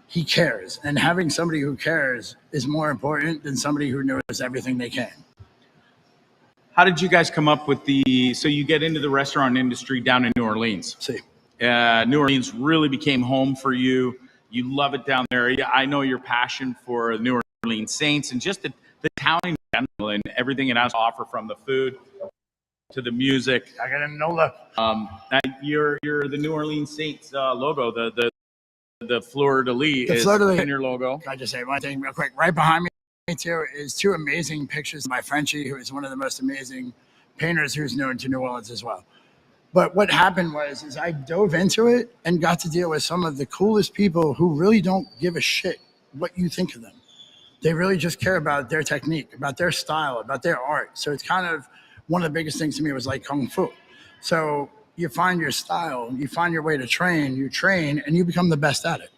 He cares, and having somebody who cares is more important than somebody who knows everything they can. How did you guys come up with so you get into the restaurant industry down in New Orleans? See, New Orleans really became home for you. You love it down there. I know your passion for New Orleans Saints and just the town in general and everything it has to offer, from the food to the music. I got to know that. You're the New Orleans Saints logo, the fleur de lis is in your logo. Can I just say one thing real quick? Right behind me too is two amazing pictures by Frenchie, who is one of the most amazing painters who's known to New Orleans as well. But what happened was I dove into it and got to deal with some of the coolest people who really don't give a shit what you think of them. They really just care about their technique, about their style, about their art. So it's kind of one of the biggest things to me was like Kung Fu. So you find your style, you find your way to train, you train, and you become the best at it.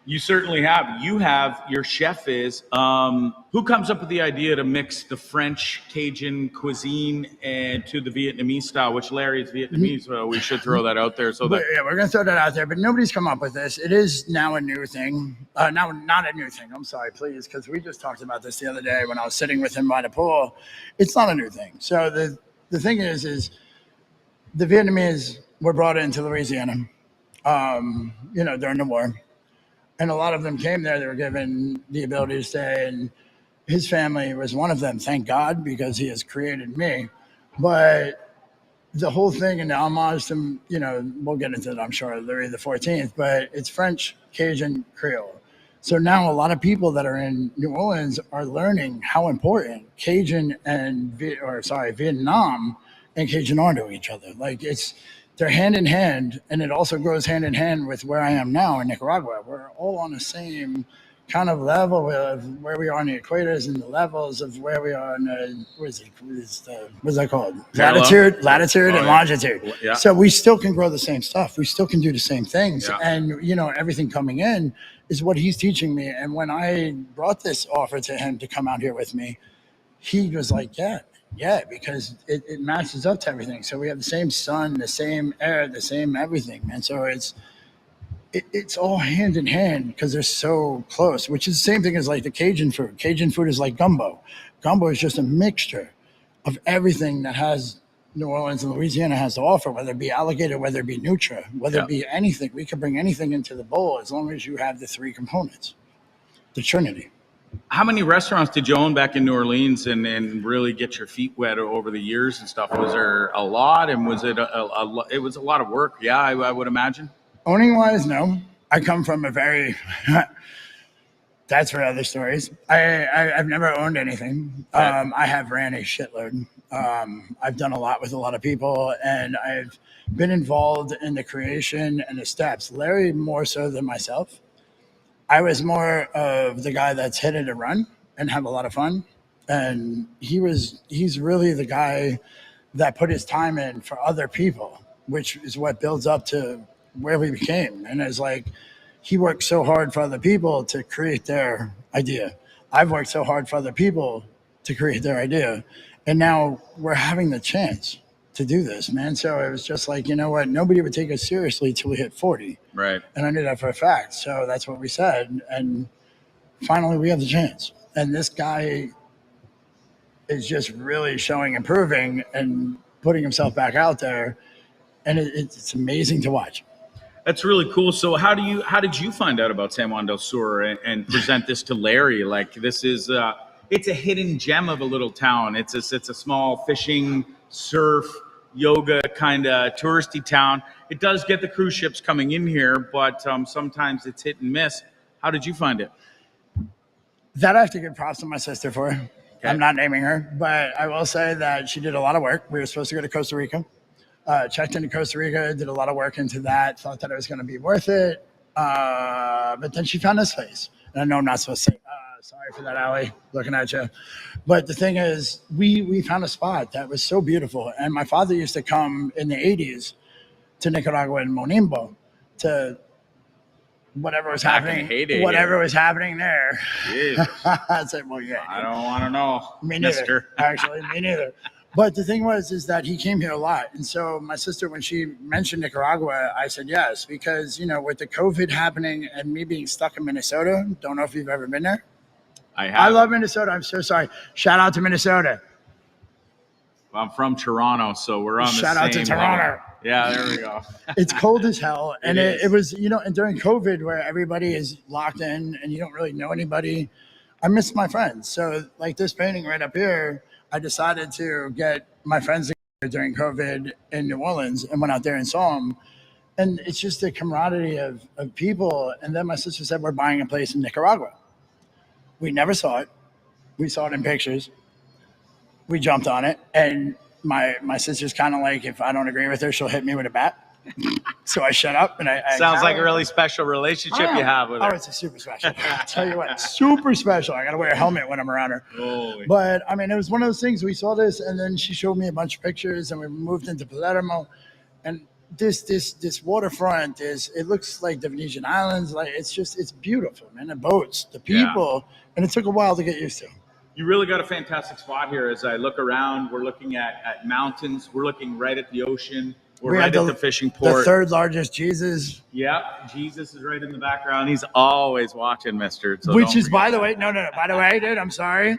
You certainly have. Your chef is, who comes up with the idea to mix the French Cajun cuisine and to the Vietnamese style, which Larry is Vietnamese, so we should throw that out there. Yeah, we're going to throw that out there, but nobody's come up with this. It is now a new thing. Now, not a new thing. I'm sorry, please, because we just talked about this the other day when I was sitting with him by the pool. It's not a new thing. So the thing is the Vietnamese were brought into Louisiana, during the war. And a lot of them came there. They were given the ability to stay, and his family was one of them. Thank God, because he has created me. But the whole thing and the homage to, we'll get into it, I'm sure, Louis the 14th, but it's French, Cajun, Creole. So now a lot of people that are in New Orleans are learning how important Cajun and Vietnam and Cajun are to each other. Like they're hand in hand, and it also goes hand in hand with where I am now in Nicaragua. We're all on the same kind of level of where we are on the equators and the levels of where we are in what's that called? Latitude and longitude. Yeah. So we still can grow the same stuff. We still can do the same things. Yeah. And, everything coming in is what he's teaching me. And when I brought this offer to him to come out here with me, he was like, yeah, because it matches up to everything. So we have the same sun, the same air, the same everything, man. So it's all hand in hand because they're so close, which is the same thing as like the Cajun food. Cajun food is like gumbo. Gumbo is just a mixture of everything that has New Orleans and Louisiana has to offer, whether it be alligator, whether it be nutra, whether it be anything. We can bring anything into the bowl as long as you have the three components, the Trinity. How many restaurants did you own back in New Orleans and really get your feet wet over the years and stuff? Was there a lot, and was it it was a lot of work? Yeah, I would imagine. Owning wise, no. I come from a very that's for other stories. I've never owned anything. I have ran a shitload. I've done a lot with a lot of people, and I've been involved in the creation and the steps. Larry more so than myself. I was more of the guy that's hit it and run and have a lot of fun. And he's really the guy that put his time in for other people, which is what builds up to where we became. And it's like, he worked so hard for other people to create their idea. I've worked so hard for other people to create their idea. And now we're having the chance to do this, man. So it was just like, you know what? Nobody would take us seriously till we hit 40. Right. And I knew that for a fact. So that's what we said. And finally we have the chance. And this guy is just really showing and proving and putting himself back out there. And it's amazing to watch. That's really cool. So how did you find out about San Juan del Sur and present this to Larry? Like, this is it's a hidden gem of a little town. It's a small fishing, surf, yoga kind of touristy town. It does get the cruise ships coming in here, but sometimes it's hit and miss. How did you find it? That I have to give props to my sister for. Okay. I'm not naming her, but I will say that she did a lot of work. We were supposed to go to Costa Rica. Checked into Costa Rica, did a lot of work into that, thought that it was going to be worth it. But then she found this place. And I know I'm not supposed to say, sorry for that, Allie, looking at you. But the thing is, we found a spot that was so beautiful. And my father used to come in the 80s to Nicaragua and Monimbo to whatever was happening. Was happening there. I said, well, yeah. I don't want to know. Me neither. Actually, me neither. But the thing is that he came here a lot. And so my sister, when she mentioned Nicaragua, I said yes, because, with the COVID happening and me being stuck in Minnesota, don't know if you've ever been there. I love Minnesota. I'm so sorry. Shout out to Minnesota. I'm from Toronto, so we're on the same Shout out to Toronto. level. Yeah, there we go. It's cold as hell. And it was, and during COVID where everybody is locked in and you don't really know anybody, I miss my friends. So like this painting right up here, I decided to get my friends together during COVID in New Orleans and went out there and saw them. And it's just the camaraderie of people. And then my sister said, we're buying a place in Nicaragua. We never saw it. We saw it in pictures. We jumped on it. And my sister's kind of like, if I don't agree with her, she'll hit me with a bat. So I shut up and I sounds like a really special relationship you have with her. Oh, it's a super special. I'll tell you what, super special. I got to wear a helmet when I'm around her. Holy. But I mean, it was one of those things. We saw this and then she showed me a bunch of pictures and we moved into Palermo. And this waterfront it looks like the Venetian Islands. Like it's beautiful, man. The boats, the people, and it took a while to get used to. You really got a fantastic spot here. As I look around, we're looking at mountains. We're looking right at the ocean. We're right at the fishing port. The third largest Jesus. Yeah, Jesus is right in the background. He's always watching, mister. So which is, by the way, no. By the way, dude, I'm sorry.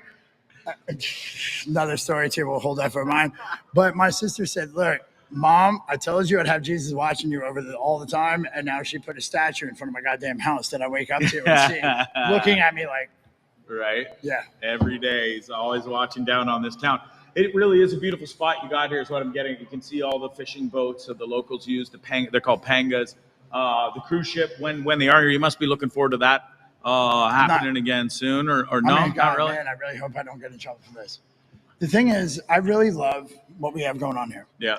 Another story too. We'll hold that for mine. But my sister said, look, Mom, I told you I'd have Jesus watching you all the time. And now she put a statue in front of my goddamn house that I wake up to and see looking at me like. Right? Yeah. Every day. He's always watching down on this town. It really is a beautiful spot you got here is what I'm getting. You can see all the fishing boats that the locals use. They're called pangas. The cruise ship, when they are here, you must be looking forward to that happening again soon or no? I mean, God, not really? Man, I really hope I don't get in trouble for this. The thing is, I really love what we have going on here. Yeah.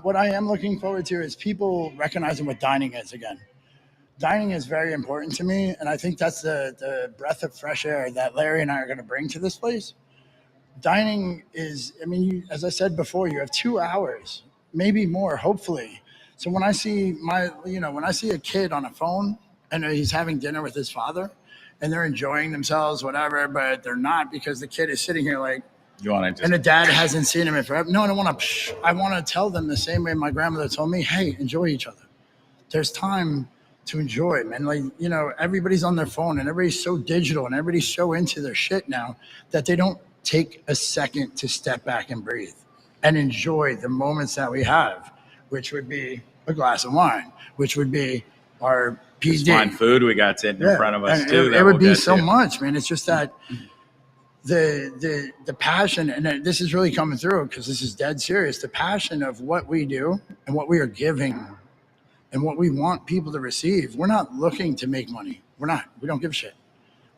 What I am looking forward to is people recognizing what dining is again. Dining is very important to me, and I think that's the breath of fresh air that Larry and I are going to bring to this place. Dining is, I mean, as I said before, you have 2 hours, maybe more, hopefully. So when I see when I see a kid on a phone and he's having dinner with his father and they're enjoying themselves, whatever, but they're not because the kid is sitting here like, and the dad hasn't seen him in forever. No, I want to tell them the same way my grandmother told me, hey, enjoy each other. There's time to enjoy, man. Like, everybody's on their phone and everybody's so digital and everybody's so into their shit now that they don't take a second to step back and breathe and enjoy the moments that we have, which would be a glass of wine, which would be our PD. Fine food we got sitting in front of us too. It would be so much, man. It's just that the passion, and this is really coming through because this is dead serious. The passion of what we do and what we are giving and what we want people to receive. We're not looking to make money. We don't give a shit.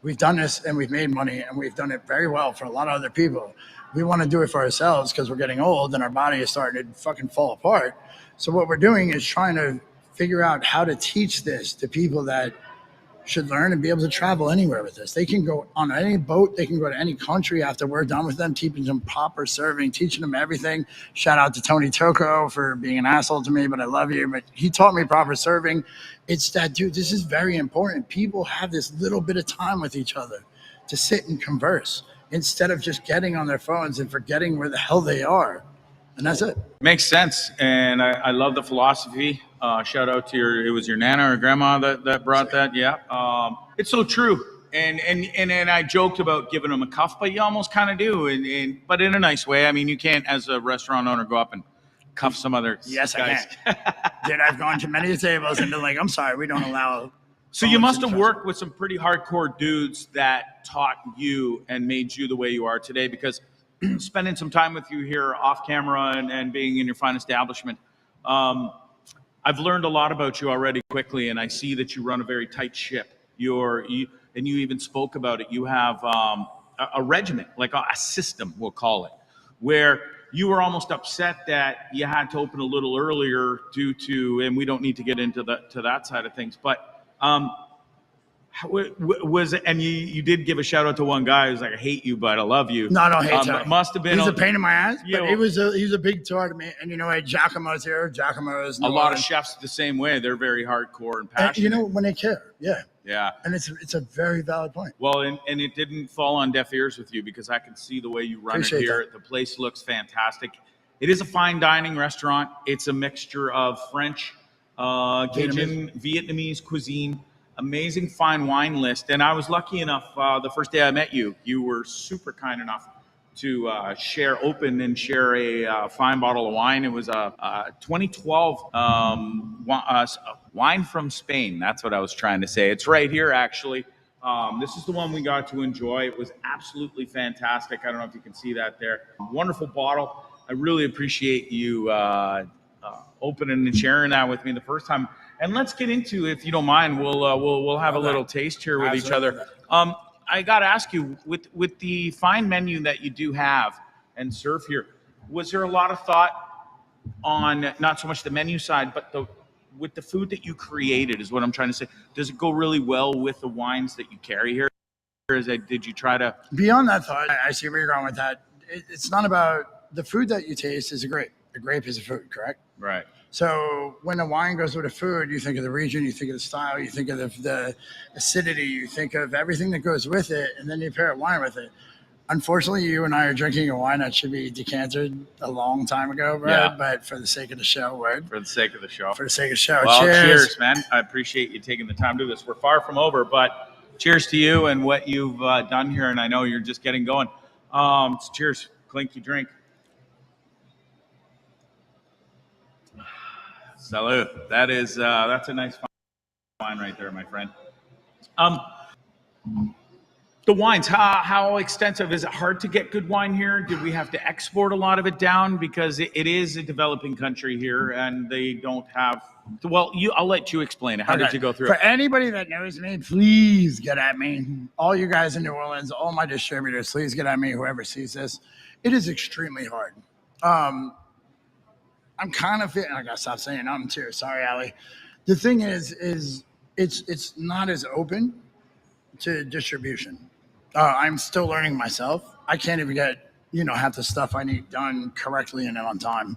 We've done this and we've made money and we've done it very well for a lot of other people. We want to do it for ourselves because we're getting old and our body is starting to fucking fall apart. So what we're doing is trying to figure out how to teach this to people that should learn and be able to travel anywhere with this. They can go on any boat. They can go to any country after we're done with them, teaching them proper serving, teaching them everything. Shout out to Tony Tocco for being an asshole to me, but I love you. But he taught me proper serving. It's that, dude, this is very important. People have this little bit of time with each other to sit and converse instead of just getting on their phones and forgetting where the hell they are. And that's it. Makes sense. And I love the philosophy. Shout out to it was your nana or grandma that brought that. Yeah. It's so true. And I joked about giving them a cuff, but you almost kind of do. But in a nice way. I mean, you can't, as a restaurant owner, go up and cuff some other Yes, guys. I can. Dude, I've gone to many tables and been like, I'm sorry, we don't allow. So you must have worked with some pretty hardcore dudes that taught you and made you the way you are today, because spending some time with you here off camera and being in your fine establishment, I've learned a lot about you already quickly, and I see that you run a very tight ship. And you even spoke about it. You have a regiment, like a system, we'll call it, where you were almost upset that you had to open a little earlier due to, and we don't need to get into that side of things, but was it, and you did give a shout out to one guy who's like, I hate you, but I love you. No, I don't hate him. Must have been He's a pain in my ass, but he's a big part of me. And Giacomo's here. Giacomo's a lot of chefs the same way. They're very hardcore and passionate. And when they care, yeah. Yeah. And it's a very valid point. Well, and it didn't fall on deaf ears with you because I can see the way you run Appreciate it here. that. The place looks fantastic. It is a fine dining restaurant. It's a mixture of French, Cajun, Vietnamese cuisine, amazing fine wine list. And I was lucky enough, the first day I met you, you were super kind enough to share a fine bottle of wine. It was a 2012 wine from Spain. That's what I was trying to say. It's right here, actually. This is the one we got to enjoy. It was absolutely fantastic. I don't know if you can see that there. Wonderful bottle. I really appreciate you opening and sharing that with me the first time. And let's get into, if you don't mind, we'll have a little taste here with each other. I got to ask you, with the fine menu that you do have and serve here, was there a lot of thought on not so much the menu side, but with the food that you created is what I'm trying to say. Does it go really well with the wines that you carry here? Or did you try to... Beyond that thought, I see where you're going with that. It's not about the food that you taste is a grape. A grape is a food, correct? Right. So when the wine goes with the food, you think of the region, you think of the style, you think of the acidity, you think of everything that goes with it, and then you pair a wine with it. Unfortunately, you and I are drinking a wine that should be decanted a long time ago, bro. Yeah. But for the sake of the show, word. For the sake of the show. For the sake of the show. Well, cheers, man. I appreciate you taking the time to do this. We're far from over, but cheers to you and what you've done here. And I know you're just getting going. Cheers. Clinky drink. Salud. That's a nice wine right there, my friend. The wines, how extensive is it? Hard to get good wine here? Did we have to export a lot of it down because it is a developing country here and they don't have? Well, I'll let you explain it. How did you go through For it? anybody that knows me, please get at me. All you guys in New Orleans, all my distributors, please get at me. Whoever sees this, it is extremely hard. I'm kind of I gotta stop saying I'm too. Sorry, Ali. The thing is it's not as open to distribution. I'm still learning myself. I can't even get half the stuff I need done correctly and on time.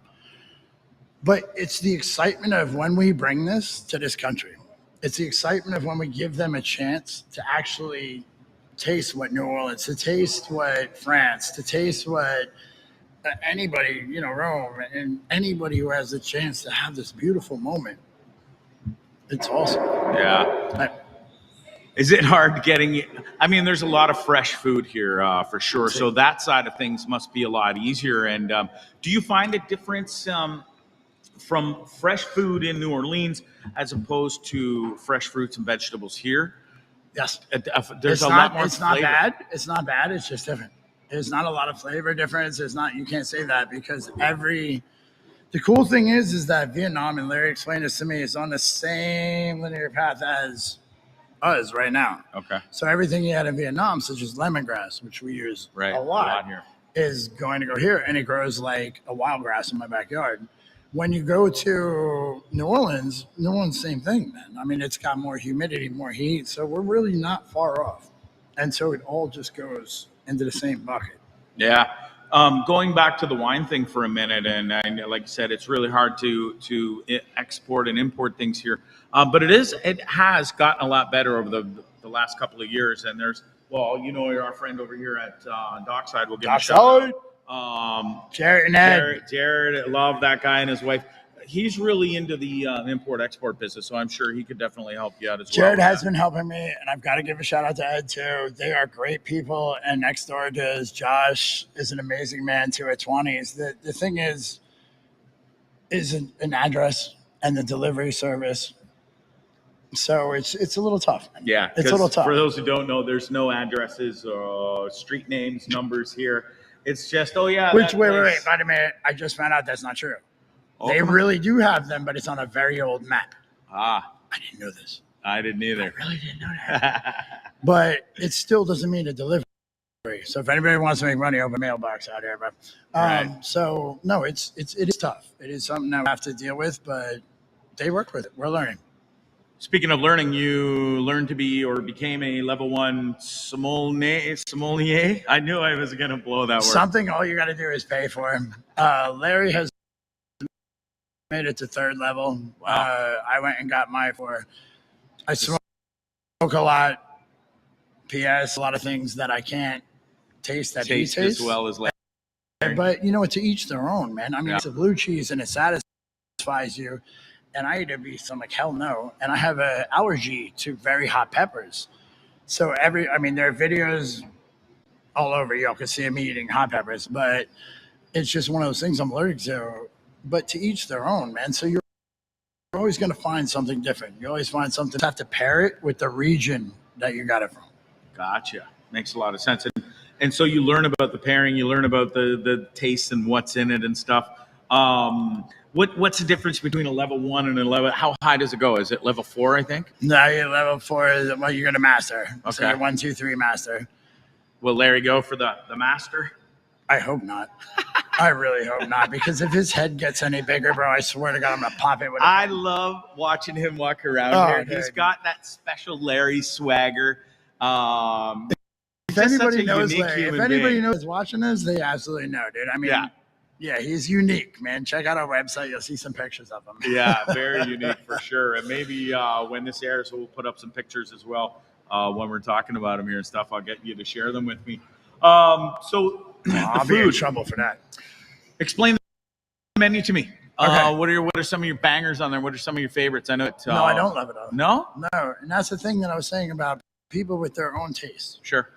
But it's the excitement of when we bring this to this country. It's the excitement of when we give them a chance to actually taste what New Orleans, to taste what France, to taste what anybody, Rome, and anybody who has the chance to have this beautiful moment. It's awesome. Yeah. Is it hard getting? I mean, there's a lot of fresh food here for sure. So that side of things must be a lot easier. And do you find a difference from fresh food in New Orleans as opposed to fresh fruits and vegetables here? Yes. There's a lot more It's flavor. not bad. It's not bad. It's just different. There's not a lot of flavor difference. You can't say that because the cool thing is that Vietnam, and Larry explained this to me, is on the same linear path as us right now. Okay. So everything you had in Vietnam, such as lemongrass, which we use a lot here, is going to go here, and it grows like a wild grass in my backyard. When you go to New Orleans, same thing, man. I mean, it's got more humidity, more heat, so we're really not far off. And so it all just goes into the same bucket. Yeah. Going back to the wine thing for a minute, and like you said, it's really hard to export and import things here. But it has gotten a lot better over the last couple of years. And there's, our friend over here at Dockside, we'll give him a shout out. Jared and Ed. Jared, love that guy and his wife. He's really into the import-export business, so I'm sure he could definitely help you out as well. Jared has been helping me, and I've got to give a shout out to Ed too. They are great people, and next door to Josh is an amazing man too at 20s. The thing is an address and the delivery service. So it's a little tough. Yeah, it's a little tough. For those who don't know, there's no addresses or street names, numbers here. It's just, wait. By the way, I just found out that's not true. They really do have them, but it's on a very old map. I didn't know this. I didn't either. I really didn't know that. But it still doesn't mean a delivery. So if anybody wants to make money, open a mailbox out here. But so no, it is tough. It is something that we have to deal with, but they work with it. We're learning. Speaking of learning, you learned to be or became a level 1 sommelier. I knew I was going to blow that word. Something all you got to do is pay for. Larry has made it to 3rd level. I went and got mine I smoked a lot. P.S. a lot of things that I can't taste that he Taste tastes. as well as Larry. But, to each their own, man. I mean, it's a blue cheese and it satisfies you. And I eat a beef, so I'm like, hell no. And I have an allergy to very hot peppers. So there are videos all over. Y'all can see me eating hot peppers. But it's just one of those things I'm allergic to. But to each their own, man. So you're always going to find something different. You always find something. You have to pair it with the region that you got it from. Gotcha. Makes a lot of sense. And so you learn about the pairing, you learn about the taste and what's in it and stuff. What's the difference between a level 1 and a level? How high does it go? Is it level 4? I think. No, level 4 is you're going to master. Okay. So you're 1, 2, 3 master. Will Larry go for the master? I hope not. I really hope not, because if his head gets any bigger, bro, I swear to God, I'm gonna pop it with. I love watching him walk around here. Dude. He's got that special Larry swagger. If anybody knows Larry, if anybody knows watching this, they absolutely know, dude. I mean, yeah, he's unique, man. Check out our website; you'll see some pictures of him. Yeah, very unique for sure. And maybe when this airs, we'll put up some pictures as well when we're talking about him here and stuff. I'll get you to share them with me. I'll be in trouble for that. Explain the menu to me. Okay. What are some of your bangers on there? What are some of your favorites? I know it. No, I don't love it all. No? No, and that's the thing that I was saying about people with their own taste. Sure.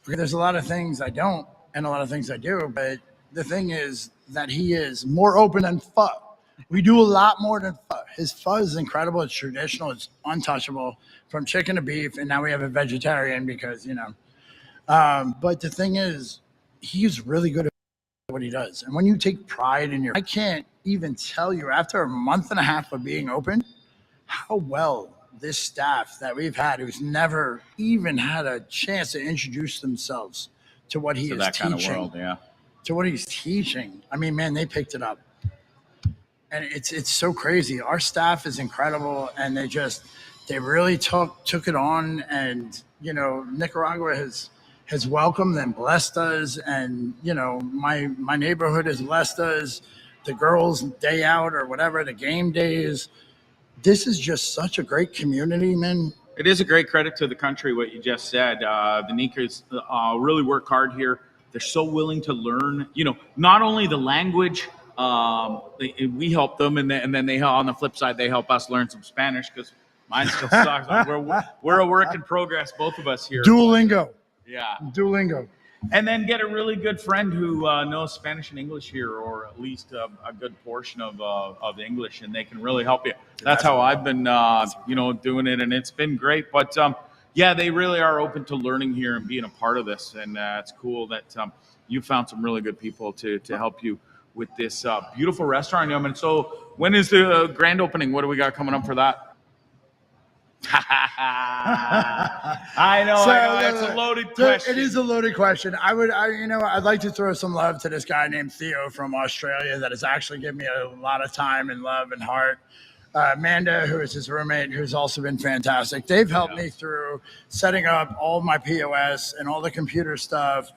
Because there's a lot of things I don't, and a lot of things I do. But the thing is that he is more open than pho. We do a lot more than pho. His pho is incredible. It's traditional. It's untouchable. From chicken to beef, and now we have a vegetarian because But the thing is, he's really good at what he does. And when you take pride in I can't even tell you, after a month and a half of being open, how well this staff that we've had, who's never even had a chance to introduce themselves to what he is that teaching. Kind of world, yeah. To what he's teaching. I mean, man, they picked it up. And it's so crazy. Our staff is incredible, and they really took it on. And, Nicaragua has welcomed and blessed us. And, my neighborhood has blessed us. The girls' day out or whatever, the game days. This is just such a great community, man. It is a great credit to the country, what you just said. The Nicas really work hard here. They're so willing to learn, not only the language, we help them, and then they, on the flip side, they help us learn some Spanish, because mine still sucks. We're a work in progress, both of us here. Duolingo. Yeah. Duolingo. And then get a really good friend who knows Spanish and English here, or at least a good portion of English, and they can really help you. That's how I've been, doing it, and it's been great. But they really are open to learning here and being a part of this, and it's cool that you found some really good people to help you with this beautiful restaurant. And so, when is the grand opening? What do we got coming up for that? I know. It's a loaded question. It is a loaded question. I'd like to throw some love to this guy named Theo from Australia that has actually given me a lot of time and love and heart. Amanda, who is his roommate, who's also been fantastic. They've helped me through setting up all my POS and all the computer stuff.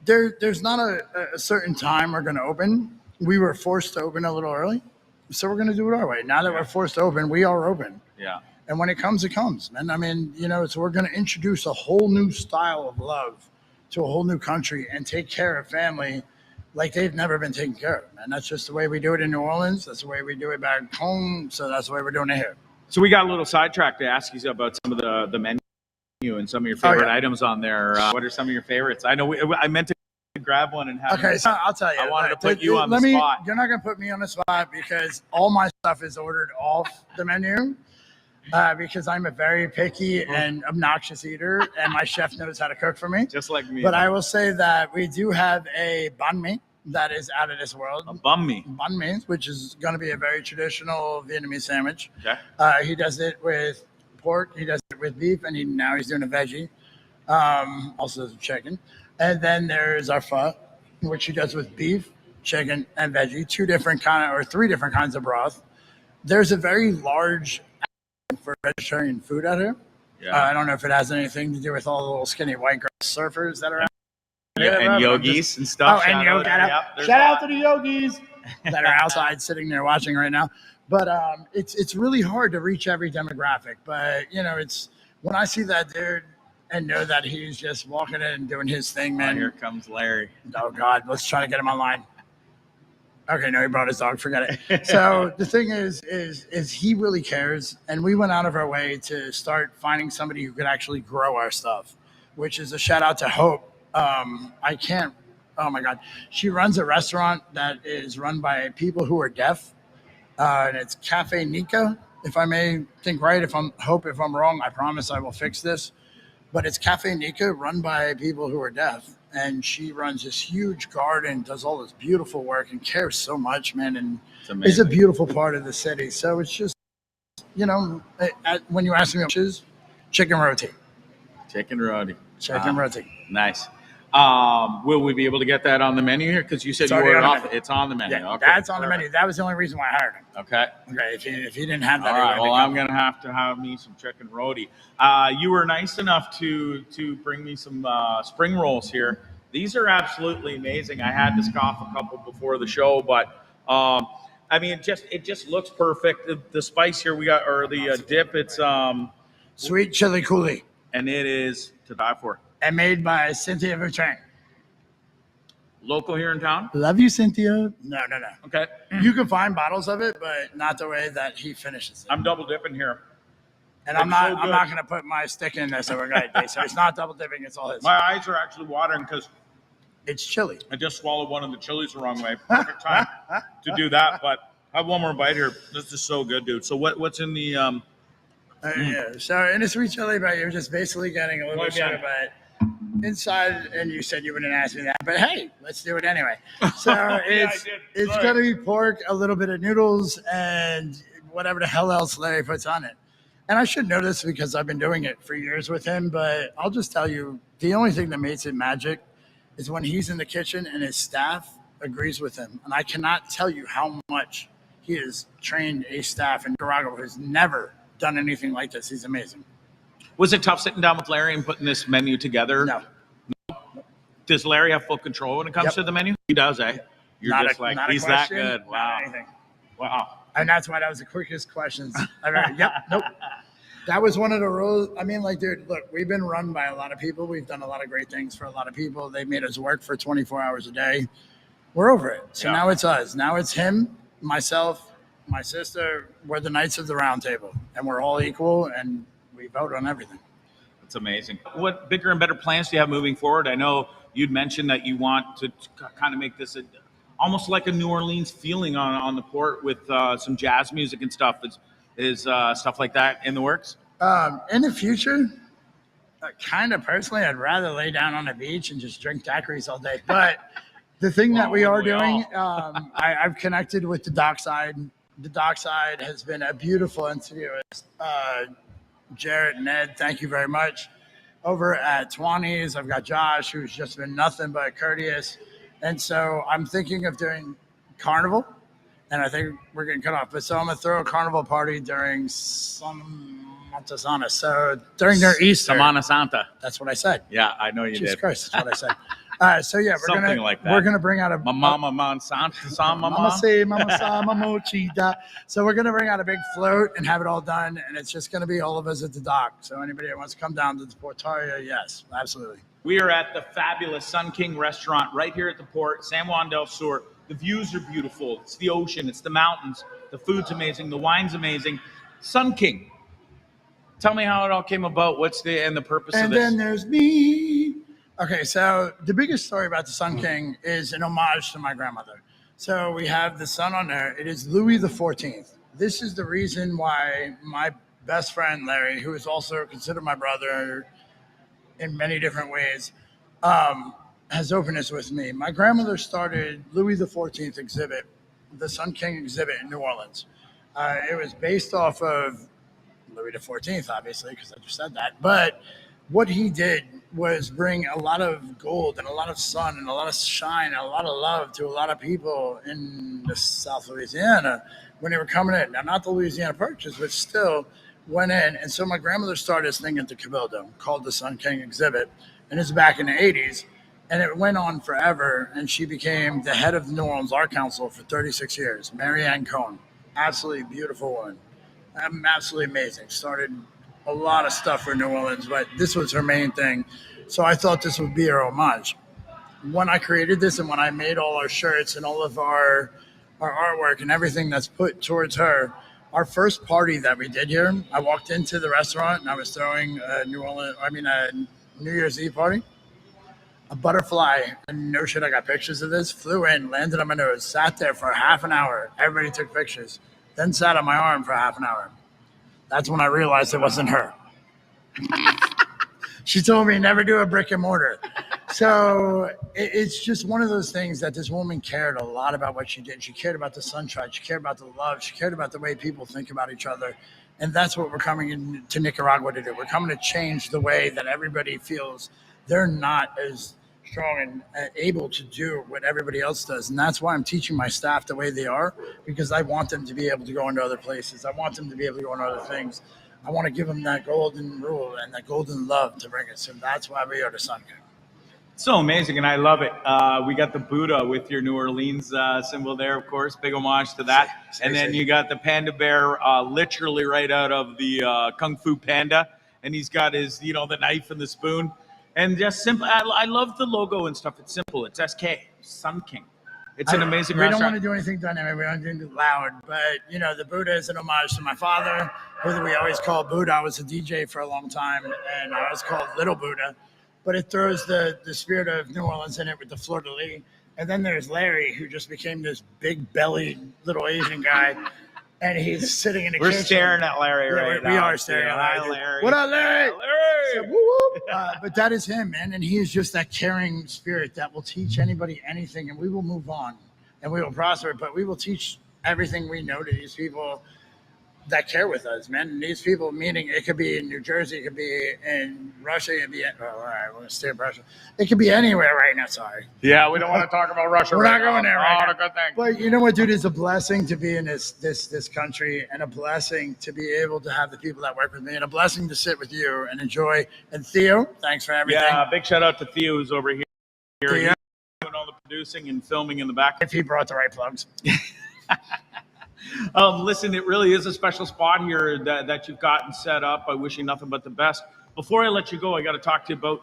There's not a certain time we're going to open. We were forced to open a little early, so we're going to do it our way. Now that we're forced to open, we are open. Yeah. And when it comes, it comes. And I mean, so we're going to introduce a whole new style of love to a whole new country and take care of family like they've never been taken care of. And that's just the way we do it in New Orleans. That's the way we do it back home. So that's the way we're doing it here. So we got a little sidetrack to ask you about some of the menu and some of your favorite items on there. What are some of your favorites? I know I meant to grab one and have. Okay, so I'll tell you. I wanted to put you on the spot. You're not going to put me on the spot because all my stuff is ordered off the menu. Because I'm a very picky and obnoxious eater, and my chef knows how to cook for me. Just like me. But I will say that we do have a banh mi that is out of this world. A banh mi? Banh mi, which is going to be a very traditional Vietnamese sandwich. Okay. He does it with pork, he does it with beef, and now he's doing a veggie. Also does chicken. And then there's our pho, which he does with beef, chicken, and veggie. Three different kinds of broth. There's a very large for vegetarian food out here. Yeah. I don't know if it has anything to do with all the little skinny white girl surfers that are out there. And yogis and stuff. Oh, and yoga. Shout out to the yogis that are outside sitting there watching right now. But it's really hard to reach every demographic. But, when I see that dude and know that he's just walking in and doing his thing, man. Here comes Larry. Oh God, let's try to get him online. Okay, no, he brought his dog. Forget it. So the thing is he really cares, and we went out of our way to start finding somebody who could actually grow our stuff, which is a shout out to Hope. I can't. Oh my God, she runs a restaurant that is run by people who are deaf, and it's Cafe Nika. If I may think right, if I'm wrong, I promise I will fix this. But it's Cafe Nika, run by people who are deaf. And she runs this huge garden, does all this beautiful work, and cares so much, man. And it's a beautiful part of the city. So it's just, when you ask me what is, chicken roti. Chicken roti. Chicken roti. Nice. Will we be able to get that on the menu here? Because you said you were off. It's on the menu. Yeah, okay. That's on the menu. That was the only reason why I hired him. Okay. If he didn't have that. All right. Well, I'm going to have me some chicken roti. You were nice enough to bring me some spring rolls here. These are absolutely amazing. I had to scoff a couple before the show, but I mean, it just looks perfect. The spice here we got, or the dip, it's sweet chili coulis, and it is to die for. And made by Cynthia Bertrand. Local here in town? Love you, Cynthia. No. Okay. You can find bottles of it, but not the way that he finishes it. I'm double dipping here. And I'm not going to put my stick in this. So we're going to. So it's not double dipping. It's all his. My eyes are actually watering because it's chili. I just swallowed one of the chilies the wrong way. Perfect time to do that. But I have one more bite here. This is so good, dude. So what's in the? Yeah. So in a sweet chili, but you're just basically getting a little bit of it inside. And you said you wouldn't ask me that, but hey, let's do it anyway. So it's going to be pork, a little bit of noodles, and whatever the hell else Larry puts on it. And I should know this because I've been doing it for years with him, but I'll just tell you, the only thing that makes it magic is when he's in the kitchen and his staff agrees with him. And I cannot tell you how much he has trained a staff in Nicaragua who's never done anything like this. He's amazing. Was it tough sitting down with Larry and putting this menu together? No. Does Larry have full control when it comes to the menu? He does, eh? You're not just like, he's that good. Wow. Wow. And that's why that was the quickest questions I've ever. Yep. Nope. That was one of the rules. I mean, like, dude, look, we've been run by a lot of people. We've done a lot of great things for a lot of people. They made us work for 24 hours a day. We're over it. So now it's us. Now it's him, myself, my sister. We're the Knights of the Round Table, and we're all equal, and we vote on everything. That's amazing. What bigger and better plans do you have moving forward? I know you'd mentioned that you want to kind of make this almost like a New Orleans feeling on the port with some jazz music and stuff. Is stuff like that in the works? In the future, kind of personally, I'd rather lay down on the beach and just drink daiquiris all day. But the thing that we are doing, I've connected with the Dockside. The Dockside has been a beautiful interview. Jarrett and Ed, thank you very much. Over at Twani's, I've got Josh, who's just been nothing but courteous. And so I'm thinking of doing Carnival. And I think we're getting cut off. But so I'm going to throw a carnival party during Semana Santa. So during their Easter. Semana Santa. That's what I said. Yeah, I know you Jesus did. Christ, that's what I said. So yeah, we're gonna bring out a Mama Monsanto. Mama say Mama sa Mama chida. So we're gonna bring out a big float and have it all done, and it's just gonna be all of us at the dock. So anybody that wants to come down to the Portaria, yes, absolutely. We are at the fabulous Sun King restaurant right here at the port, San Juan del Sur. The views are beautiful. It's the ocean. It's the mountains. The food's amazing. The wine's amazing. Sun King. Tell me how it all came about. What's the purpose of this? And then there's me. Okay, so the biggest story about the Sun King is an homage to my grandmother. So we have the sun on there. It is Louis XIV. This is the reason why my best friend, Larry, who is also considered my brother in many different ways, has opened this with me. My grandmother started Louis XIV exhibit, the Sun King exhibit in New Orleans. It was based off of Louis XIV, obviously, because I just said that. But what he did was bring a lot of gold and a lot of sun and a lot of shine and a lot of love to a lot of people in the South Louisiana when they were coming in. Now, not the Louisiana Purchase, but still went in. And so my grandmother started this thing at the Cabildo called the Sun King exhibit. And it's back in the 80s. And it went on forever, and she became the head of the New Orleans Art Council for 36 years. Mary Ann Cohn, absolutely beautiful woman, absolutely amazing. Started a lot of stuff for New Orleans, but this was her main thing. So I thought this would be her homage. When I created this and when I made all our shirts and all of our artwork and everything that's put towards her, our first party that we did here, I walked into the restaurant and I was throwing a New Year's Eve party. A butterfly, and no shit, I got pictures of this, flew in, landed on my nose, sat there for half an hour. Everybody took pictures, then sat on my arm for half an hour. That's when I realized it wasn't her. She told me never do a brick and mortar. So it's just one of those things that this woman cared a lot about what she did. She cared about the sunshine. She cared about the love. She cared about the way people think about each other. And that's what we're coming into Nicaragua to do. We're coming to change the way that everybody feels they're not as strong and able to do what everybody else does. And that's why I'm teaching my staff the way they are, because I want them to be able to go into other places. I want them to be able to go into other things. I want to give them that golden rule and that golden love to bring it. So that's why we are the Sun King. So amazing, and I love it. We got the Buddha with your New Orleans symbol there, of course, big homage to that. And then you got the panda bear, literally right out of the Kung Fu Panda, and he's got his, the knife and the spoon. And just simple. I love the logo and stuff. It's simple. It's SK, Sun King. It's an amazing restaurant. We don't want to do anything dynamic. We don't do anything loud. But, the Buddha is an homage to my father, who we always call Buddha. I was a DJ for a long time, and I was called Little Buddha. But it throws the spirit of New Orleans in it with the fleur-de-lis. And then there's Larry, who just became this big-bellied little Asian guy. And he's sitting in the kitchen. We're staring at Larry right now. We are staring at Larry. Hi, Larry. What up, Larry? Larry. So, woo-woo. But that is him, man. And he is just that caring spirit that will teach anybody anything. And we will move on. And we will prosper. But we will teach everything we know to these people that care with us, man. And these people, meaning it could be in New Jersey, it could be in Russia, it could be all right, we're going to stay in Russia. It could be anywhere right now, sorry. Yeah, we don't want to talk about Russia. We're not going there right now. Good thing. But you know what, dude? It's a blessing to be in this country, and a blessing to be able to have the people that work with me, and a blessing to sit with you and enjoy. And Theo, thanks for everything. Yeah, big shout out to Theo, who's over here. Theo. He's doing all the producing and filming in the back. If he brought the right plugs. Listen, it really is a special spot here that you've gotten set up. I wish you nothing but the best. Before I let you go, I got to talk to you about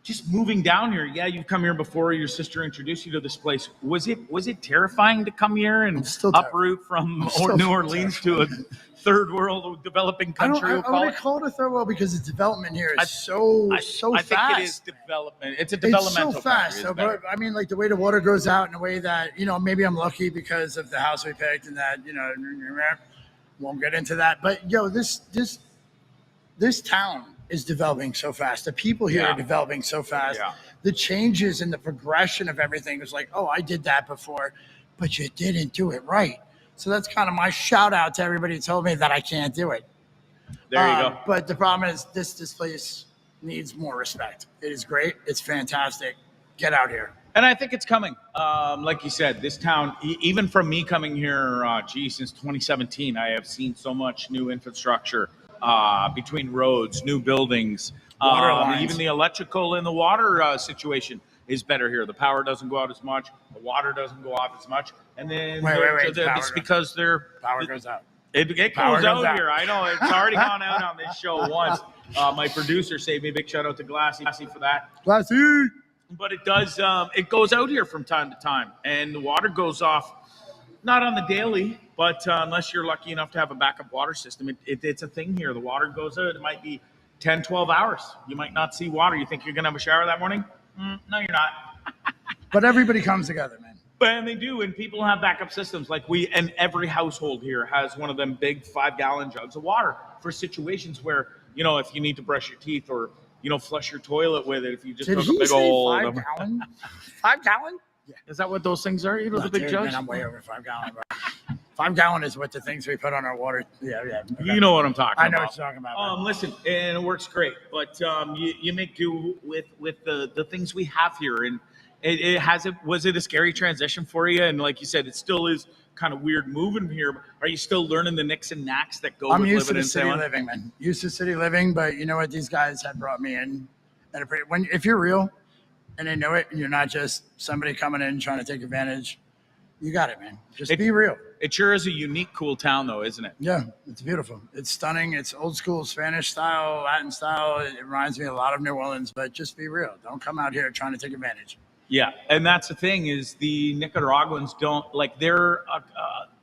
just moving down here. Yeah, you've come here before. Your sister introduced you to this place. Was it terrifying to come here and uproot from New Orleans to a third world developing country? I wouldn't call it a third world because the development here is so fast. I think it is development. It's a developmental It's so fast. country. But I mean, like the way the water goes out in a way that, maybe I'm lucky because of the house we picked and that, won't get into that. But this town is developing so fast. The people here are developing so fast. Yeah. The changes and the progression of everything was like, oh, I did that before, but you didn't do it right. So that's kind of my shout out to everybody who told me that I can't do it. There you go. But the problem is this place needs more respect. It is great. It's fantastic. Get out here. And I think it's coming. Like you said, this town, even from me coming here, since 2017, I have seen so much new infrastructure between roads, new buildings, water lines. Even the electrical and the water situation is better here. The power doesn't go out as much. The water doesn't go off as much. And then it's because power goes out. It goes out here. I know it's already gone out on this show once. My producer saved me. Big shout out to Glassy for that. Glassy. But it does. It goes out here from time to time, and the water goes off. Not on the daily, but unless you're lucky enough to have a backup water system, it's a thing here. The water goes out. It might be 10, 12 hours. You might not see water. You think you're going to have a shower that morning? No, you're not. But everybody comes together, man. And they do, and people have backup systems. And every household here has one of them big 5-gallon jugs of water for situations where, if you need to brush your teeth or, flush your toilet with it. If you just took a big old 5 gallon? 5 gallon? Yeah. Is that what those things are? The big jugs? Man, I'm way over 5 gallon, bro. 5 gallon is what the things we put on our water. Yeah. Okay. You know what I'm talking about. I know what you're talking about. Listen, and it works great, but you make do with the things we have here, and was it a scary transition for you? And like you said, it still is kind of weird moving here. Are you still learning the nicks and knacks that go with living in San Juan? I'm used to city living, man. Used to city living, but you know what? These guys had brought me in. If you're real and they know it, and you're not just somebody coming in trying to take advantage, You got it, man. Just be real. It sure is a unique, cool town, though, isn't it? Yeah, it's beautiful. It's stunning. It's old school Spanish style, Latin style. It reminds me a lot of New Orleans, but just be real. Don't come out here trying to take advantage. Yeah, and that's the thing is the Nicaraguans don't like they're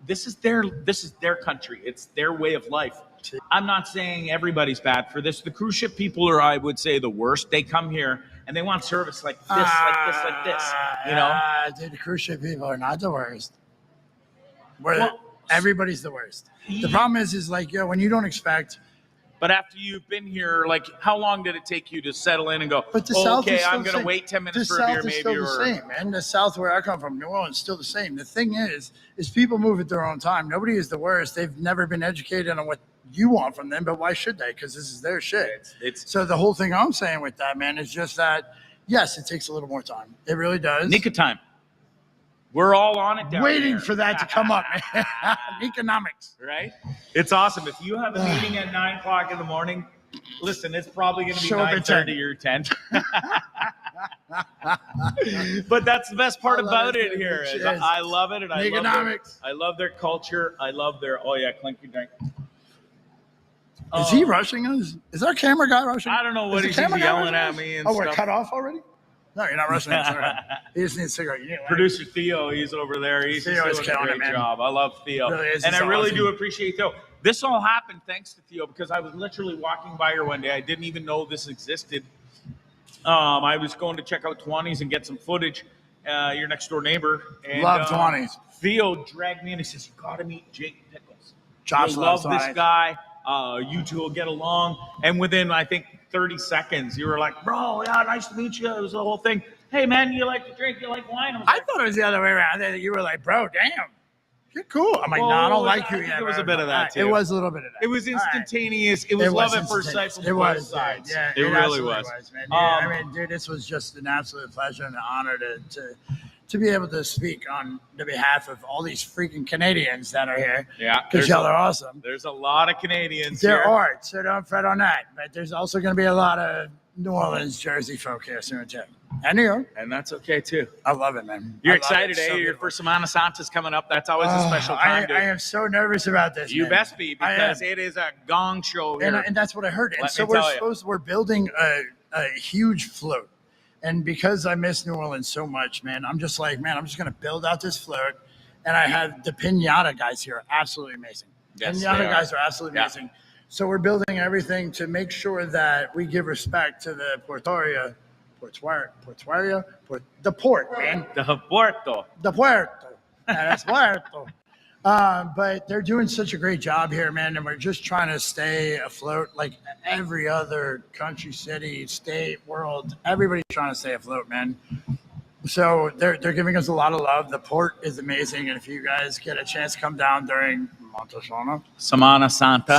this is their country. It's their way of life. I'm not saying everybody's bad for this. The cruise ship people are, I would say, the worst. They come here and they want service like this, like this, like this. You know, dude, the cruise ship people are not the worst. Everybody's the worst. The problem is like, when you don't expect. But after you've been here, like, how long did it take you to settle in and go, but the South okay, is still I'm going to wait 10 minutes for a beer, maybe? The South is still the same, man. The South, where I come from, New Orleans, still the same. The thing is people move at their own time. Nobody is the worst. They've never been educated on what you want from them, but why should they? Because this is their shit. So the whole thing I'm saying with that, man, is just that, yes, it takes a little more time. It really does. Nick of time. We're all on it down waiting here. for that to come up, man. Economics. Right? It's awesome. If you have a meeting at 9 o'clock in the morning, listen, it's probably going to be 9:30 or 10. But that's the best part about it here. I love it, and I love their culture. I love their clinky drink. Is he rushing us? Is our camera guy rushing? I don't know what he's yelling at me and stuff. stuff. We're cut off already? No, you're not rushing us. He just needs a cigarette. Producer Theo, he's over there. He's doing a great job. I love Theo. And I really do appreciate Theo. This all happened thanks to Theo because I was literally walking by here one day. I didn't even know this existed. I was going to check out 20s and get some footage. Your next door neighbor. And, love 20s. Theo dragged me and he says, "You got to meet Jake Pickles. Josh loves this guy. You two will get along." And within, I think, 30 seconds, you were like, "Bro, yeah, nice to meet you." It was the whole thing. "Hey, man, you like to drink? You like wine?" I thought it was the other way around. That you were like, "Bro, damn, you're cool." I'm like, "No, I don't like you yet." It was a bit of that, too. It was a little bit of that. It was instantaneous. It was love at first sight from both sides. Yeah, it really was. Man. I mean, dude, this was just an absolute pleasure and an honor to be able to speak on the behalf of all these freaking Canadians that are here. Yeah. Because y'all are awesome. There's a lot of Canadians There are, so don't fret on that. But there's also going to be a lot of New Orleans, Jersey folk here soon, too. And New York. And that's okay, too. I love it, man. You're excited, eh? Your first Semana Santa's coming up. That's always a special time, dude. I am so nervous about this, You man. best be, because it is a gong show here. And that's what I heard. And Let so me we're building a huge float. And because I miss New Orleans so much, man, I'm just like, man, I'm just going to build out this float. And I have the Pinata guys here, absolutely amazing. Yes, Pinata guys are absolutely amazing. So we're building everything to make sure that we give respect to the the port, man. The Puerto. The Puerto. That's Puerto. But they're doing such a great job here, man, and we're just trying to stay afloat like every other country, city, state, world. Everybody's trying to stay afloat, man. So they're giving us a lot of love. The port is amazing, and if you guys get a chance to come down during Semana Santa.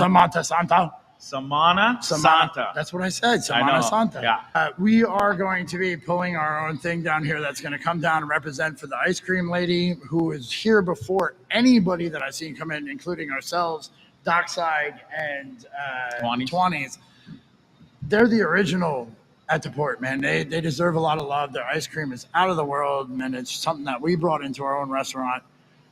Semana Santa. That's what I said. Semana Santa. Yeah. We are going to be pulling our own thing down here that's going to come down and represent for the ice cream lady who is here before anybody that I've seen come in, including ourselves, Dockside, and 20s. They're the original at the port, man. They deserve a lot of love. Their ice cream is out of the world, and it's something that we brought into our own restaurant.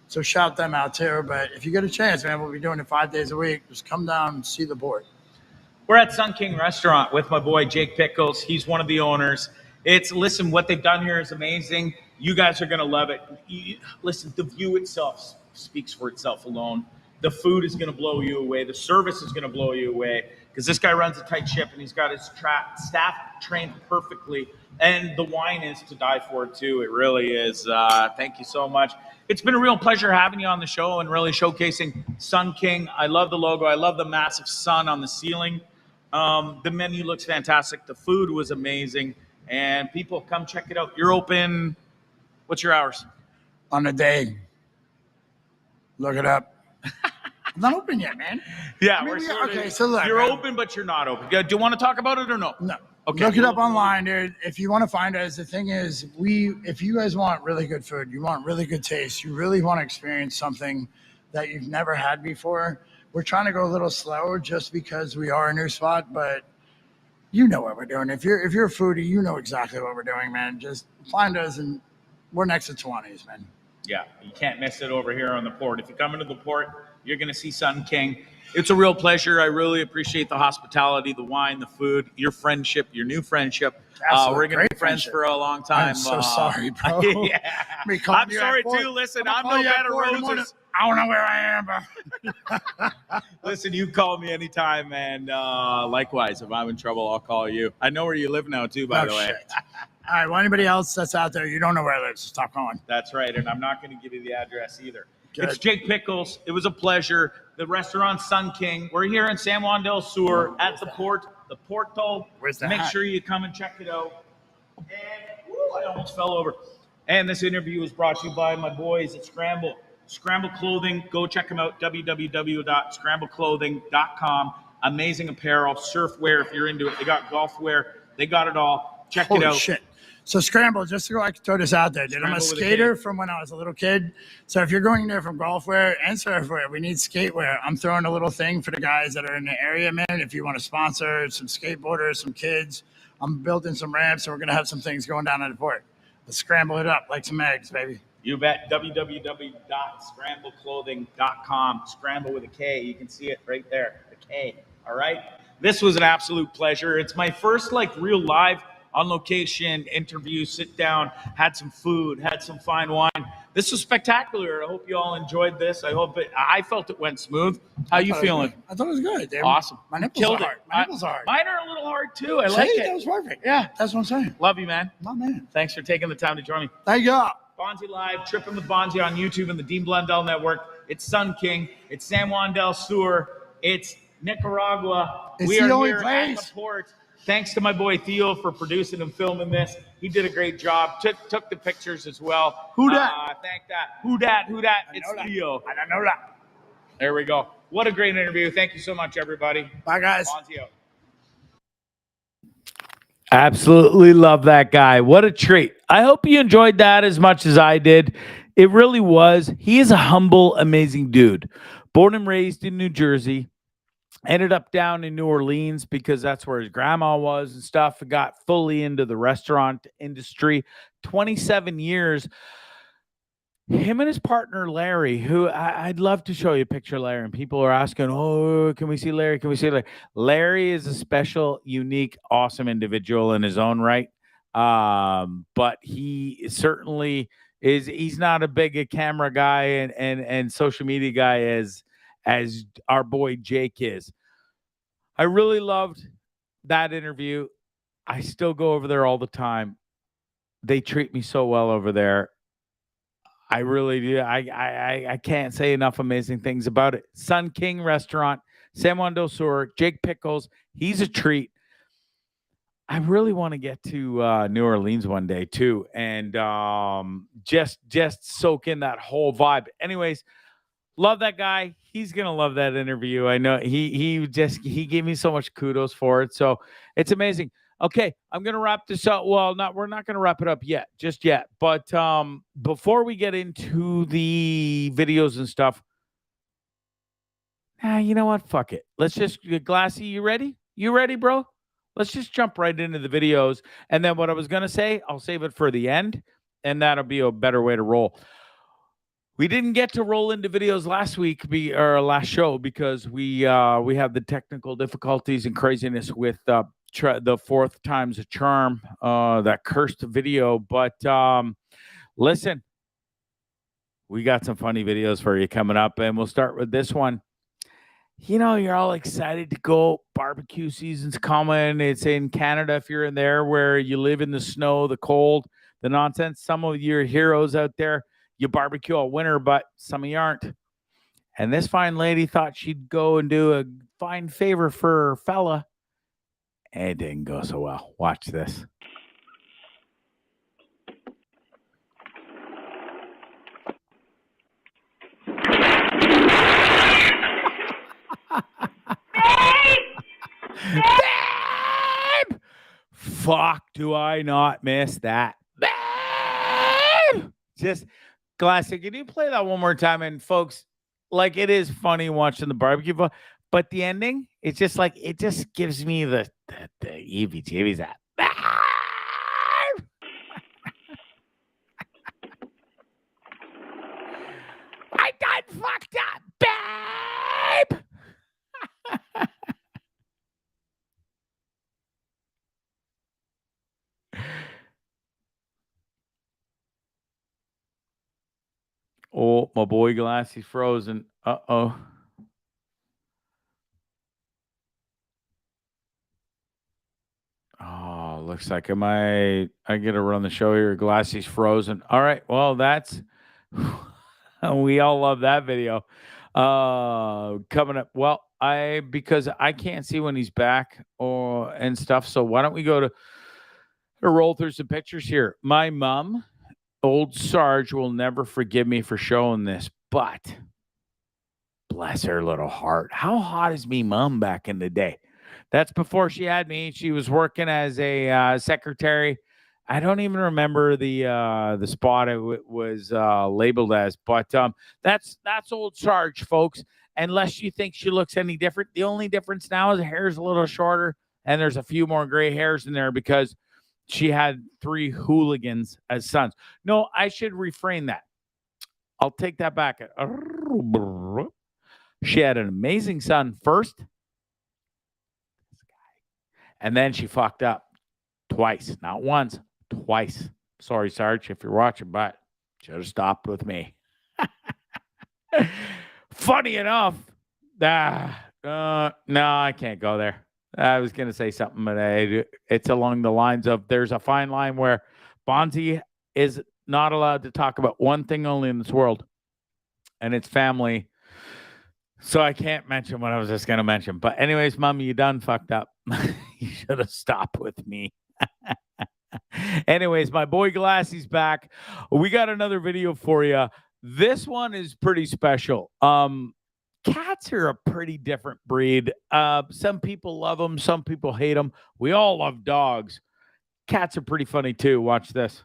So shout them out too. But if you get a chance, man, we'll be doing it 5 days a week. Just come down and see the port. We're at Sun King Restaurant with my boy Jake Pickles. He's one of the owners. Listen, what they've done here is amazing. You guys are going to love it. Listen, the view itself speaks for itself alone. The food is going to blow you away. The service is going to blow you away because this guy runs a tight ship and he's got his staff trained perfectly. And the wine is to die for, too. It really is. Thank you so much. It's been a real pleasure having you on the show and really showcasing Sun King. I love the logo. I love the massive sun on the ceiling. The menu looks fantastic. The food was amazing. And people, come check it out. You're open. What's your hours? On the day. Look it up. I'm not open yet, man. Yeah. So look. You're open, but you're not open. Do you want to talk about it or no? No. Okay. Look it up online, dude. If you want to find us, the thing is, if you guys want really good food, you want really good taste, you really want to experience something that you've never had before, we're trying to go a little slow just because we are a new spot, but you know what we're doing. If you're a foodie, you know exactly what we're doing, man. Just find us, and we're next to 20s, man. Yeah, you can't miss it over here on the port. If you come into the port, you're going to see Sun King. It's a real pleasure. I really appreciate the hospitality, the wine, the food, your friendship, your new friendship. We're going to be friends for a long time. I'm so sorry, bro. Yeah. I'm sorry, too. too. Listen, I'm no bed of roses. I don't know where I am, bro. Listen, you call me anytime, and likewise, if I'm in trouble, I'll call you. I know where you live now, too, by the way. Shit. All right, well, anybody else that's out there, you don't know where I live, so stop calling. That's right, and I'm not going to give you the address either. Good. It's Jake Pickles. It was a pleasure. The restaurant Sun King. We're here in San Juan del Sur at the port, the Porto. Where's the Make hat? sure you come and check it out. And I almost fell over. And this interview is brought to you by my boys at Scramble. Scramble Clothing. Go check them out. www.scrambleclothing.com. Amazing apparel, surf wear if you're into it. They got golf wear. They got it all. Check it out. Holy shit. So Scramble, just to go, I can throw this out there, dude. I'm a Scramble with a skater K. from when I was a little kid. So if you're going there from golf wear and surf wear, we need skate wear. I'm throwing a little thing for the guys that are in the area, man. If you want to sponsor some skateboarders, some kids, I'm building some ramps, and we're going to have some things going down at the port. Let's scramble it up like some eggs, baby. You bet. www.scrambleclothing.com. Scramble with a K. You can see it right there. The K. All right. This was an absolute pleasure. It's my first real live on location interview, sit down, had some food, had some fine wine. This was spectacular. I hope you all enjoyed this. I felt it went smooth. How you feeling? I thought it was good, dude. Awesome. My nipples Killed are it. hard. My nipples are hard. Mine are a little hard too. I See, like it. that was perfect. Yeah. That's what I'm saying. Love you, man. My man. Thanks for taking the time to join me. Thank you. Bondzee Live, Trippin With Bondzee on YouTube and the Dean Blundell Network. It's Sun King. It's San Juan del Sur. It's Nicaragua. It's we the are only here place. at the port. Thanks to my boy Theo for producing and filming this. He did a great job. Took the pictures as well. Who dat? Thank that. Who dat? It's Theo. I don't know that. There we go. What a great interview. Thank you so much, everybody. Bye, guys. Bondzee out. Absolutely love that guy. What a treat. I hope you enjoyed that as much as I did. It really was. He is a humble, amazing dude. Born and raised in New Jersey. Ended up down in New Orleans because that's where his grandma was and stuff. Got fully into the restaurant industry. 27 years. Him and his partner, Larry, who I'd love to show you a picture of Larry. And people are asking, oh, can we see Larry? Can we see Larry? Larry is a special, unique, awesome individual in his own right. But he certainly is. He's not a big camera guy and social media guy as our boy Jake is. I really loved that interview. I still go over there all the time. They treat me so well over there. I really do. I can't say enough amazing things about it. Sun King Restaurant, San Juan del Sur, Jake Pickles. He's a treat. I really want to get to New Orleans one day too, and just soak in that whole vibe. Anyways, love that guy. He's gonna love that interview. I know he gave me so much kudos for it. So it's amazing. Okay, I'm gonna wrap this up. Well, we're not gonna wrap it up just yet. But before we get into the videos and stuff, you know what? Fuck it. Let's just Glassy. You ready? You ready, bro? Let's just jump right into the videos. And then what I was gonna say, I'll save it for the end, and that'll be a better way to roll. We didn't get to roll into videos last week, last show, because we have the technical difficulties and craziness with the fourth time's a charm, that cursed video. But listen, we got some funny videos for you coming up, and we'll start with this one. You know, you're all excited to go. Barbecue season's coming. It's in Canada if you're in there where you live in the snow, the cold, the nonsense. Some of your heroes out there, you barbecue all winter, but some of you aren't. And this fine lady thought she'd go and do a fine favor for her fella. And it didn't go so well. Watch this. Babe! Fuck, do I not miss that? Babe! Just classic. Can you play that one more time? And folks, it is funny watching the barbecue, but the ending, it's just it just gives me the EBGBs that. my boy Glassy's frozen. Uh-oh. Oh, looks like I get to run the show here. Glassy's frozen. All right. Well, that's we all love that video. Coming up. Well, because I can't see when he's back and stuff. So why don't we go to roll through some pictures here? My mom, old Sarge, will never forgive me for showing this, but bless her little heart. How hot is me mom back in the day? That's before she had me. She was working as a secretary. I don't even remember the spot it was labeled as, but that's old Sarge, folks. Unless you think she looks any different. The only difference now is her hair is a little shorter, and there's a few more gray hairs in there because she had 3 hooligans as sons. No, I should refrain that. I'll take that back. She had an amazing son first, and then she fucked up twice. Not once, twice. Sorry, Sarge, if you're watching, but should have stopped with me. Funny enough, no, I can't go there. I was going to say something, but it's along the lines of there's a fine line where Bondzee is not allowed to talk about one thing only in this world, and it's family. So I can't mention what I was just going to mention. But anyways, Mom, you done fucked up. You should have stopped with me. Anyways, my boy Glassy's back. We got another video for you. This one is pretty special. Cats are a pretty different breed. Some people love them. Some people hate them. We all love dogs. Cats are pretty funny too. Watch this.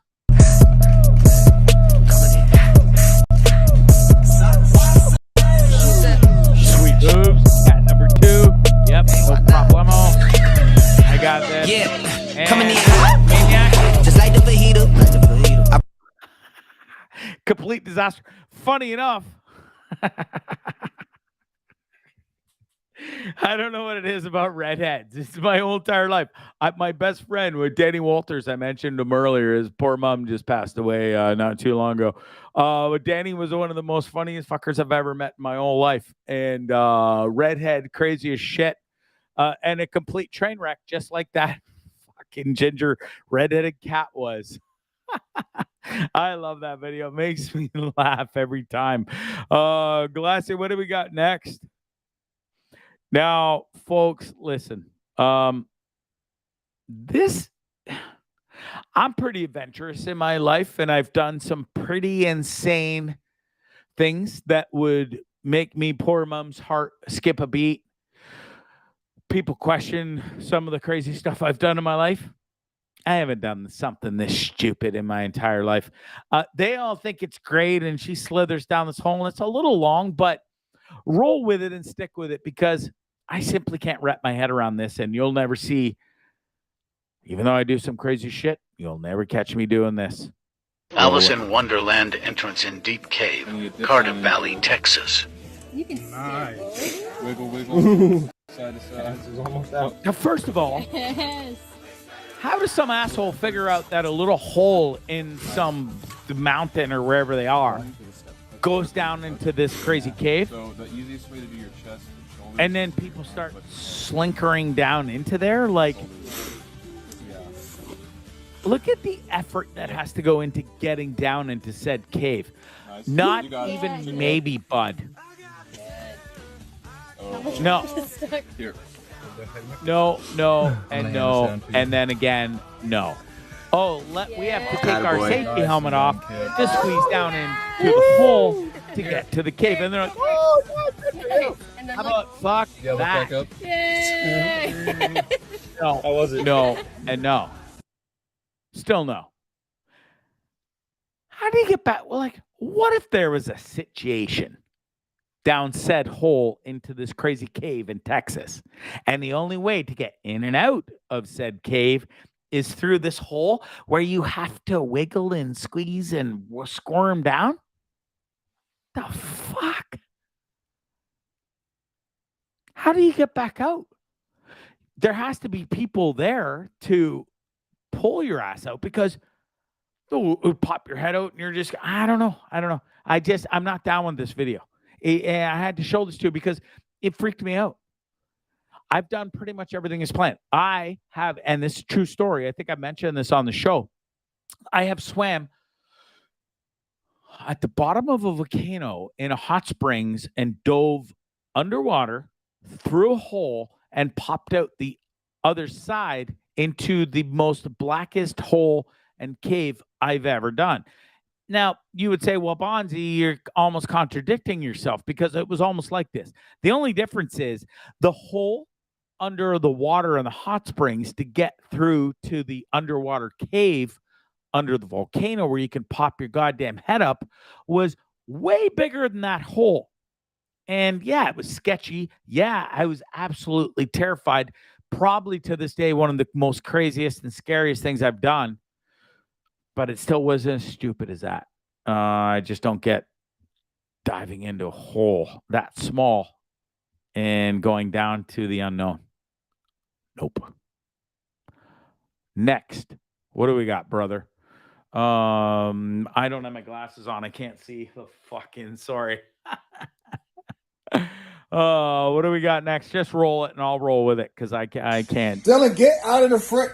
Sweet boobs. Cat number 2. Yep, no problemo. I got this. Yeah, coming in hot, maniac, just like the fajita. Complete disaster. Funny enough, I don't know what it is about redheads. It's my whole entire life. My best friend with Danny Walters, I mentioned him earlier. His poor mom just passed away not too long ago. But Danny was one of the most funniest fuckers I've ever met in my whole life. And redhead, crazy as shit. And a complete train wreck, just like that fucking ginger redheaded cat was. I love that video. It makes me laugh every time. Glassy, what do we got next? Now, folks, listen. I'm pretty adventurous in my life, and I've done some pretty insane things that would make me poor mom's heart skip a beat. People question some of the crazy stuff I've done in my life. I haven't done something this stupid in my entire life. They all think it's great, and she slithers down this hole, and it's a little long, but roll with it and stick with it because I simply can't wrap my head around this, and you'll never see, even though I do some crazy shit, you'll never catch me doing this. Alice in Wonderland entrance in Deep Cave, Cardiff Valley, Texas. You can Nice. wiggle. Wiggle. Side to side. This is almost out. Now, first of all, Yes. how does some asshole figure out that a little hole in some mountain or wherever they are goes down into this crazy cave? So the easiest way to do your chest and shoulders. And then people start slinkering down into there? Like, Yeah. look at the effort that has to go into getting down into said cave. Nice. Not You got it. even maybe Bud. Oh. No. Here. No, and no, and then again, no. Oh, we have to take our Attaboy. safety Nice, helmet man, off kid. to squeeze down into the hole to get to the cave. And they're like, oh, God, good for you. And then How look, about fuck Yeah, look that? back up. yay! No, How was it? no, and no. Still no. How do you get back? Well, like, what if there was a situation down said hole into this crazy cave in Texas, and the only way to get in and out of said cave is through this hole where you have to wiggle and squeeze and squirm down? The fuck? How do you get back out? There has to be people there to pull your ass out because it would pop your head out and you're just, I don't know. I'm not down with this video. And I had to show this to you because it freaked me out. I've done pretty much everything as planned. I have, and this is a true story. I think I mentioned this on the show. I have swam at the bottom of a volcano in a hot springs and dove underwater through a hole and popped out the other side into the most blackest hole and cave I've ever done. Now, you would say, well, Bondzee, you're almost contradicting yourself because it was almost like this. The only difference is the hole under the water in the hot springs to get through to the underwater cave under the volcano where you can pop your goddamn head up was way bigger than that hole. And yeah, it was sketchy. Yeah, I was absolutely terrified. Probably to this day, one of the most craziest and scariest things I've done. But it still wasn't as stupid as that. I just don't get diving into a hole that small and going down to the unknown. Nope. Next. What do we got, brother? I don't have my glasses on. I can't see the fucking sorry. What do we got next? Just roll it and I'll roll with it because I can't. Dylan, get out of the front.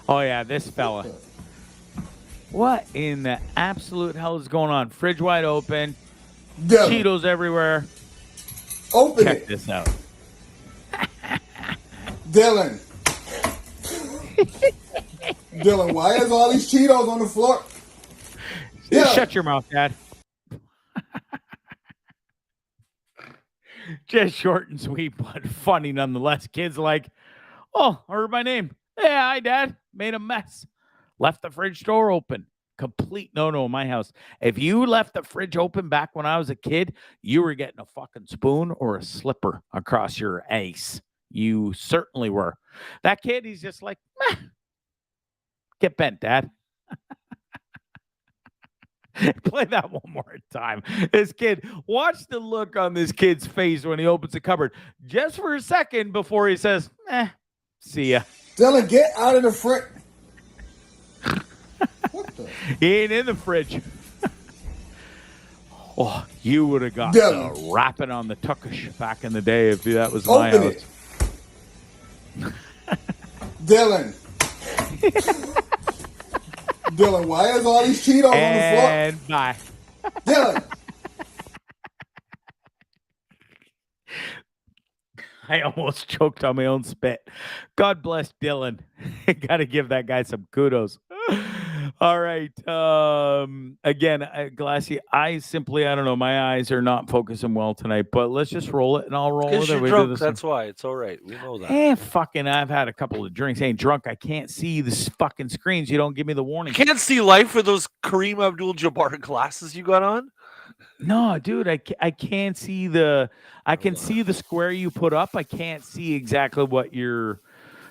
Oh yeah, this fella. What in the absolute hell is going on? Fridge wide open. Dylan. Cheetos everywhere. Open Check it. this out. Dylan. Dylan, why is all these Cheetos on the floor? Dylan. Shut your mouth, Dad. Just short and sweet, but funny nonetheless. Kids like, oh, I heard my name. Yeah, hi, Dad. Made a mess. Left the fridge door open. Complete no-no in my house. If you left the fridge open back when I was a kid, you were getting a fucking spoon or a slipper across your ace. You certainly were. That kid, he's just like, meh. Get bent, Dad. Play that one more time. This kid, watch the look on this kid's face when he opens the cupboard just for a second before he says, see ya. Dylan, get out of the fridge. What the? He ain't in the fridge. Oh, you would have got rapping on the tuckish back in the day if that was my house. It. Dylan. Dylan, why is all these Cheetos on the floor? And bye. Dylan. I almost choked on my own spit. God bless Dylan. Got to give that guy some kudos. All right. Again, Glassy, I don't know. My eyes are not focusing well tonight, but let's just roll it and I'll roll with it. You're drunk, that's why. It's all right. We know that. Fucking, I've had a couple of drinks. I ain't drunk. I can't see the fucking screens. You don't give me the warning. You can't see life with those Kareem Abdul-Jabbar glasses you got on? No, dude, I can't see I can see the square you put up. I can't see exactly what you're,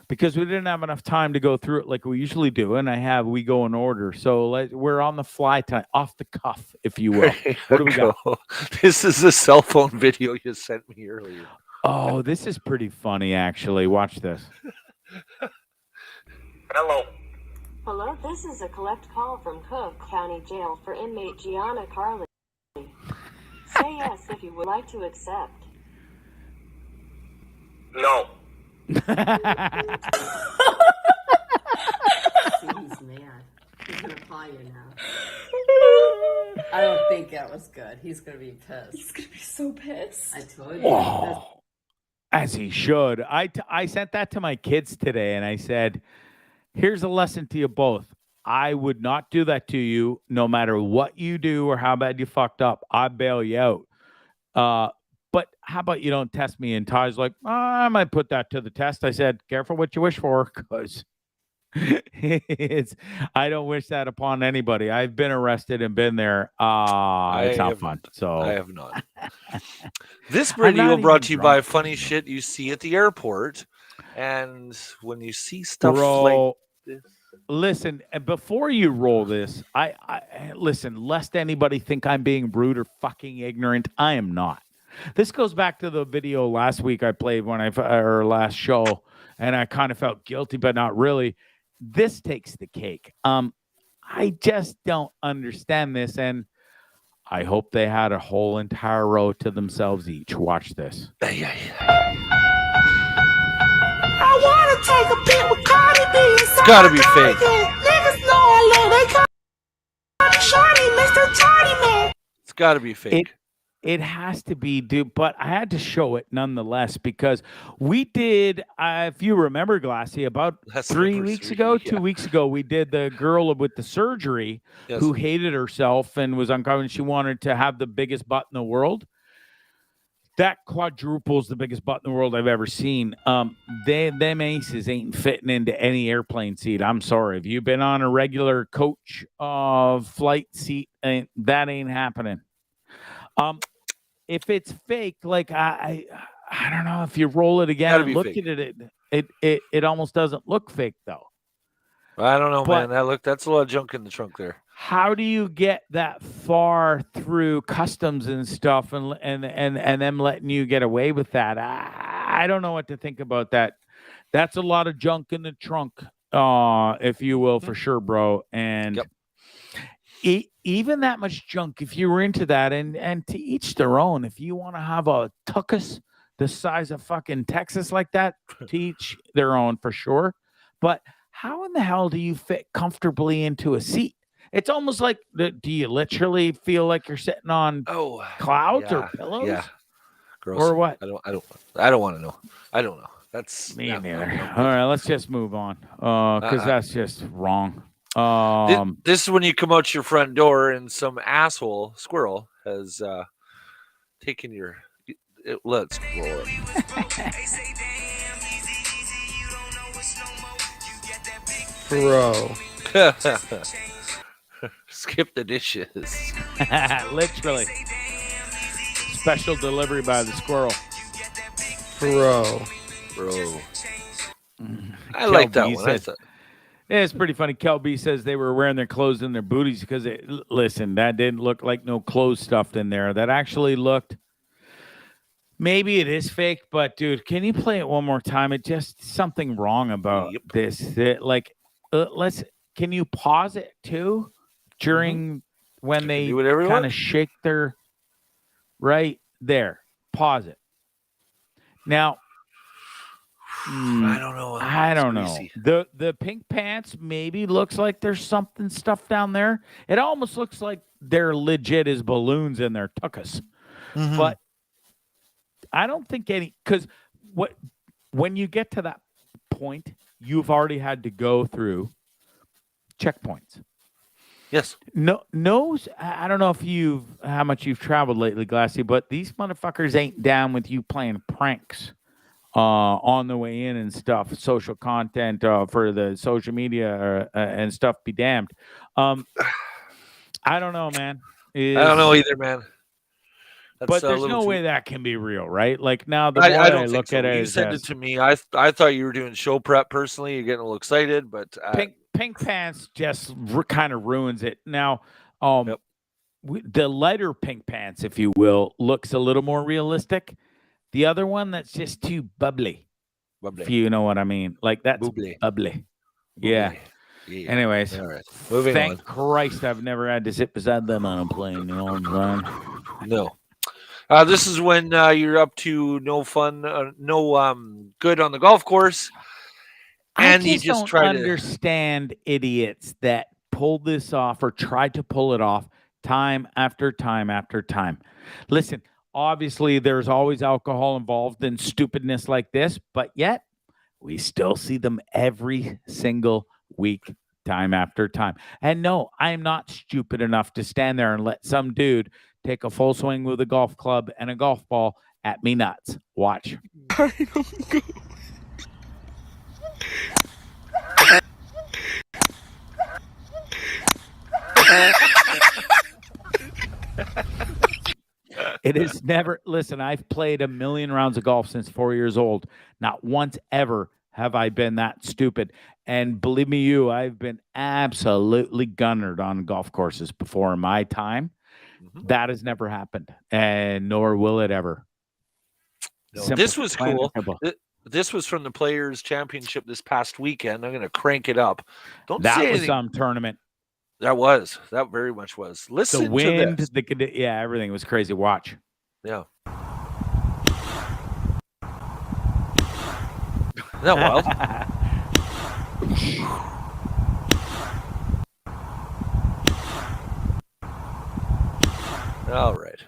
because we didn't have enough time to go through it like we usually do, and we go in order. So we're on the fly tonight, off the cuff, if you will. What do we got? This is a cell phone video you sent me earlier. Oh, this is pretty funny, actually. Watch this. Hello. Hello, this is a collect call from Cook County Jail for inmate Gianna Carley. Say yes if you would like to accept. No. He's mad. He's gonna call you now. I don't think that was good. He's gonna be pissed. He's gonna be so pissed. I told you. Oh, as he should. I sent that to my kids today, and I said, here's a lesson to you both. I would not do that to you no matter what you do or how bad you fucked up. I bail you out. But how about you don't test me? And Ty's like, I might put that to the test. I said, careful what you wish for, because I don't wish that upon anybody. I've been arrested and been there. It's not fun. So I have not. This video brought to you by funny shit you see at the airport. And when you see stuff like this. Listen, before you roll this, I listen, lest anybody think I'm being rude or fucking ignorant, I am not. This goes back to the video last week I played or last show, and I kind of felt guilty, but not really. This takes the cake. I just don't understand this, and I hope they had a whole entire row to themselves each. Watch this. I wanna take a bit with Cardi B. It's gotta be fake. Niggas know I love they call me Shorty, Mr. Tardy Man. It's gotta be fake. It has to be, dude, but I had to show it nonetheless because we did, if you remember, Glassy, about 2 weeks ago, we did the girl with the surgery who hated herself and was uncomfortable. She wanted to have the biggest butt in the world. That quadruples the biggest butt in the world I've ever seen. Them aces ain't fitting into any airplane seat. I'm sorry. If you've been on a regular coach flight seat, that ain't happening. If it's fake, like I don't know, if you roll it again and look at it almost doesn't look fake though. I don't know, man. That's a lot of junk in the trunk there. How do you get that far through customs and stuff and them letting you get away with that? I don't know what to think about that. That's a lot of junk in the trunk, if you will, for sure, bro. And even that much junk, if you were into that, and to each their own. If you want to have a tuchus the size of fucking Texas like that, to each their own for sure. But how in the hell do you fit comfortably into a seat? It's almost like, do you literally feel like you're sitting on clouds or pillows? Yeah, gross. Or what? I don't want to know. I don't know. That's me neither. All right, let's just move on because that's just wrong. This is when you come out your front door and some asshole squirrel has taken your. Let's roll it. Bro. Skip the dishes. Literally. Special delivery by the squirrel. Bro. I like that one. It's pretty funny. Kel B says they were wearing their clothes in their booties because, listen, that didn't look like no clothes stuffed in there. That actually looked, maybe it is fake, but, dude, can you play it one more time? It just, something wrong about this. Can you pause it, too, during when they kind of shake their, right there. Pause it. Now, I don't know. I don't know. The pink pants maybe looks like there's something stuffed down there. It almost looks like they're legit as balloons in their tuchus. But I don't think because when you get to that point, you've already had to go through checkpoints. Yes. No, I don't know if how much you've traveled lately, Glassy, but these motherfuckers ain't down with you playing pranks on the way in and stuff, social content for the social media and stuff. Be damned. I don't know, man. I don't know either, man. But there's no way that can be real, right? Like now, the more I don't look think so. at it, You sent it to me. I thought you were doing show prep personally. You're getting a little excited, but pink pants just kind of ruins it. Now, the lighter pink pants, if you will, looks a little more realistic. The other one that's just too bubbly. If you know what I mean. Like that's bubbly. Yeah. Anyways, all right. Moving thank on. Christ I've never had to sit beside them on a plane. You know what I'm saying? No. This is when you're up to no fun, no good on the golf course. And I just don't understand idiots that pull this off or try to pull it off time after time after time. Listen, obviously there's always alcohol involved in stupidness like this, but yet we still see them every single week, time after time. And no, I am not stupid enough to stand there and let some dude take a full swing with a golf club and a golf ball at me nuts. Watch. It is never, listen, I've played a million rounds of golf since 4 years old. Not once ever have I been that stupid. And believe me, I've been absolutely gunnered on golf courses before in my time. That has never happened, and nor will it ever. No, this was cool. This was from the Players Championship this past weekend. I'm going to crank it up. That was some tournament. That very much was. Listen The wind, to this. yeah, everything was crazy. Watch. Yeah. Isn't that wild? All right.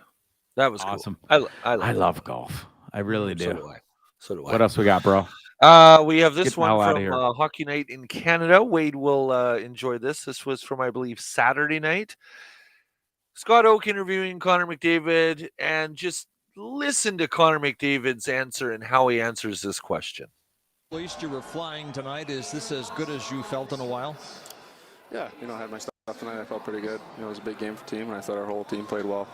That was awesome. Cool. I love golf. I really do. So do I. What else we got, bro? We have this one from Hockey Night in Canada. Wade will enjoy this. This was from, I believe, Saturday night. Scott Oak interviewing Connor McDavid, and just listen to Connor McDavid's answer and how he answers this question. At least you were flying tonight. Is this as good as you felt in a while? Yeah, I had my stuff tonight. I felt pretty good. It was a big game for the team, and I thought our whole team played well.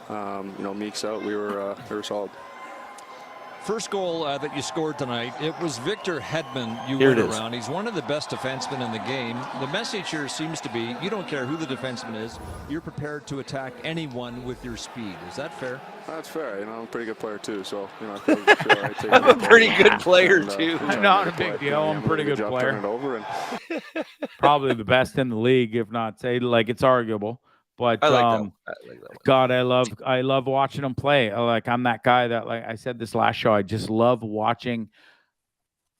Meeks out, we were solid. First goal that you scored tonight, it was Victor Hedman you Here went it is. around. He's one of the best defensemen in the game. The message here seems to be you don't care who the defenseman is. You're prepared to attack anyone with your speed. Is that fair? That's fair. I'm a pretty good player, too. So, I feel I take I'm a pretty good player, too. Not a big deal. I'm a pretty good player. It over and Probably the best in the league, if not say it's arguable. But I like that one. God, I love watching him play. I'm that guy that, like I said this last show, I just love watching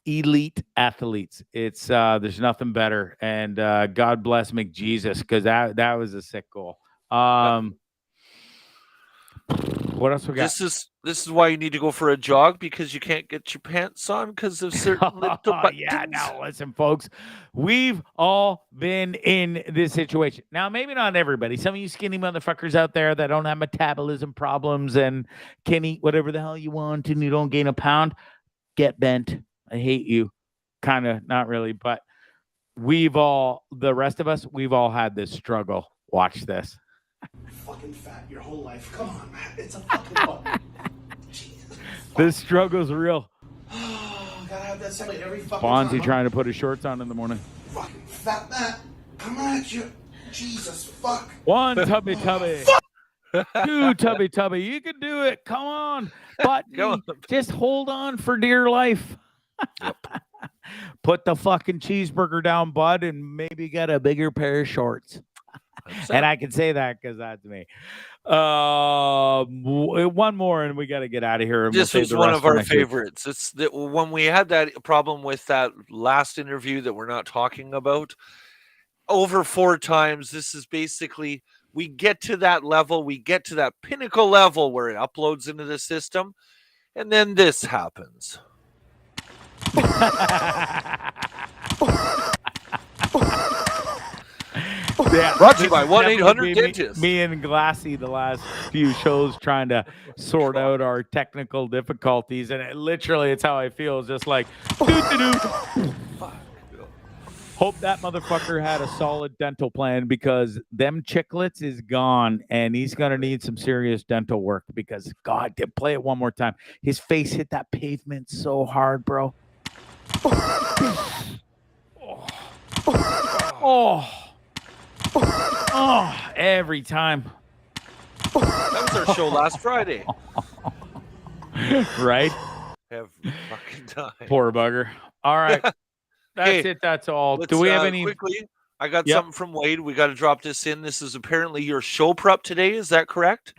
elite athletes. It's there's nothing better. And God bless McJesus, because that was a sick goal. What else we got? This is why you need to go for a jog, because you can't get your pants on because of certain little buttons. Yeah, now listen, folks, we've all been in this situation. Now, maybe not everybody. Some of you skinny motherfuckers out there that don't have metabolism problems and can eat whatever the hell you want and you don't gain a pound, get bent. I hate you. Kind of, not really, but the rest of us, we've all had this struggle. Watch this. Fucking fat your whole life. Come on, man. It's a fucking fun. This struggle's real. Gotta have that somebody every fucking Bondzee time. trying to put his shorts on in the morning. Fucking fat man. Come at you. Jesus, fuck. One tubby. Two tubby. You can do it. Come on. But just hold on for dear life. Put the fucking cheeseburger down, bud, and maybe get a bigger pair of shorts. And I can say that because that's me. One more, and we got to get out of here. And This was one of our favorites. It's when we had that problem with that last interview that we're not talking about over 4 times. This is basically, we get to that level, we get to that pinnacle level where it uploads into the system, and then this happens. Yeah, brought to you by 1-800-DENTIST. Me and Glassy the last few shows trying to sort out our technical difficulties, and it's how I feel. It's just like, hope that motherfucker had a solid dental plan, because them chiclets is gone, and he's gonna need some serious dental work, because God, play it one more time. His face hit that pavement so hard, bro. Oh, every time. That was our show last Friday. Right? Every fucking time. Poor bugger. All right. That's it. That's all. Do we have any? Quickly, I got something from Wade. We got to drop this in. This is apparently your show prep today. Is that correct?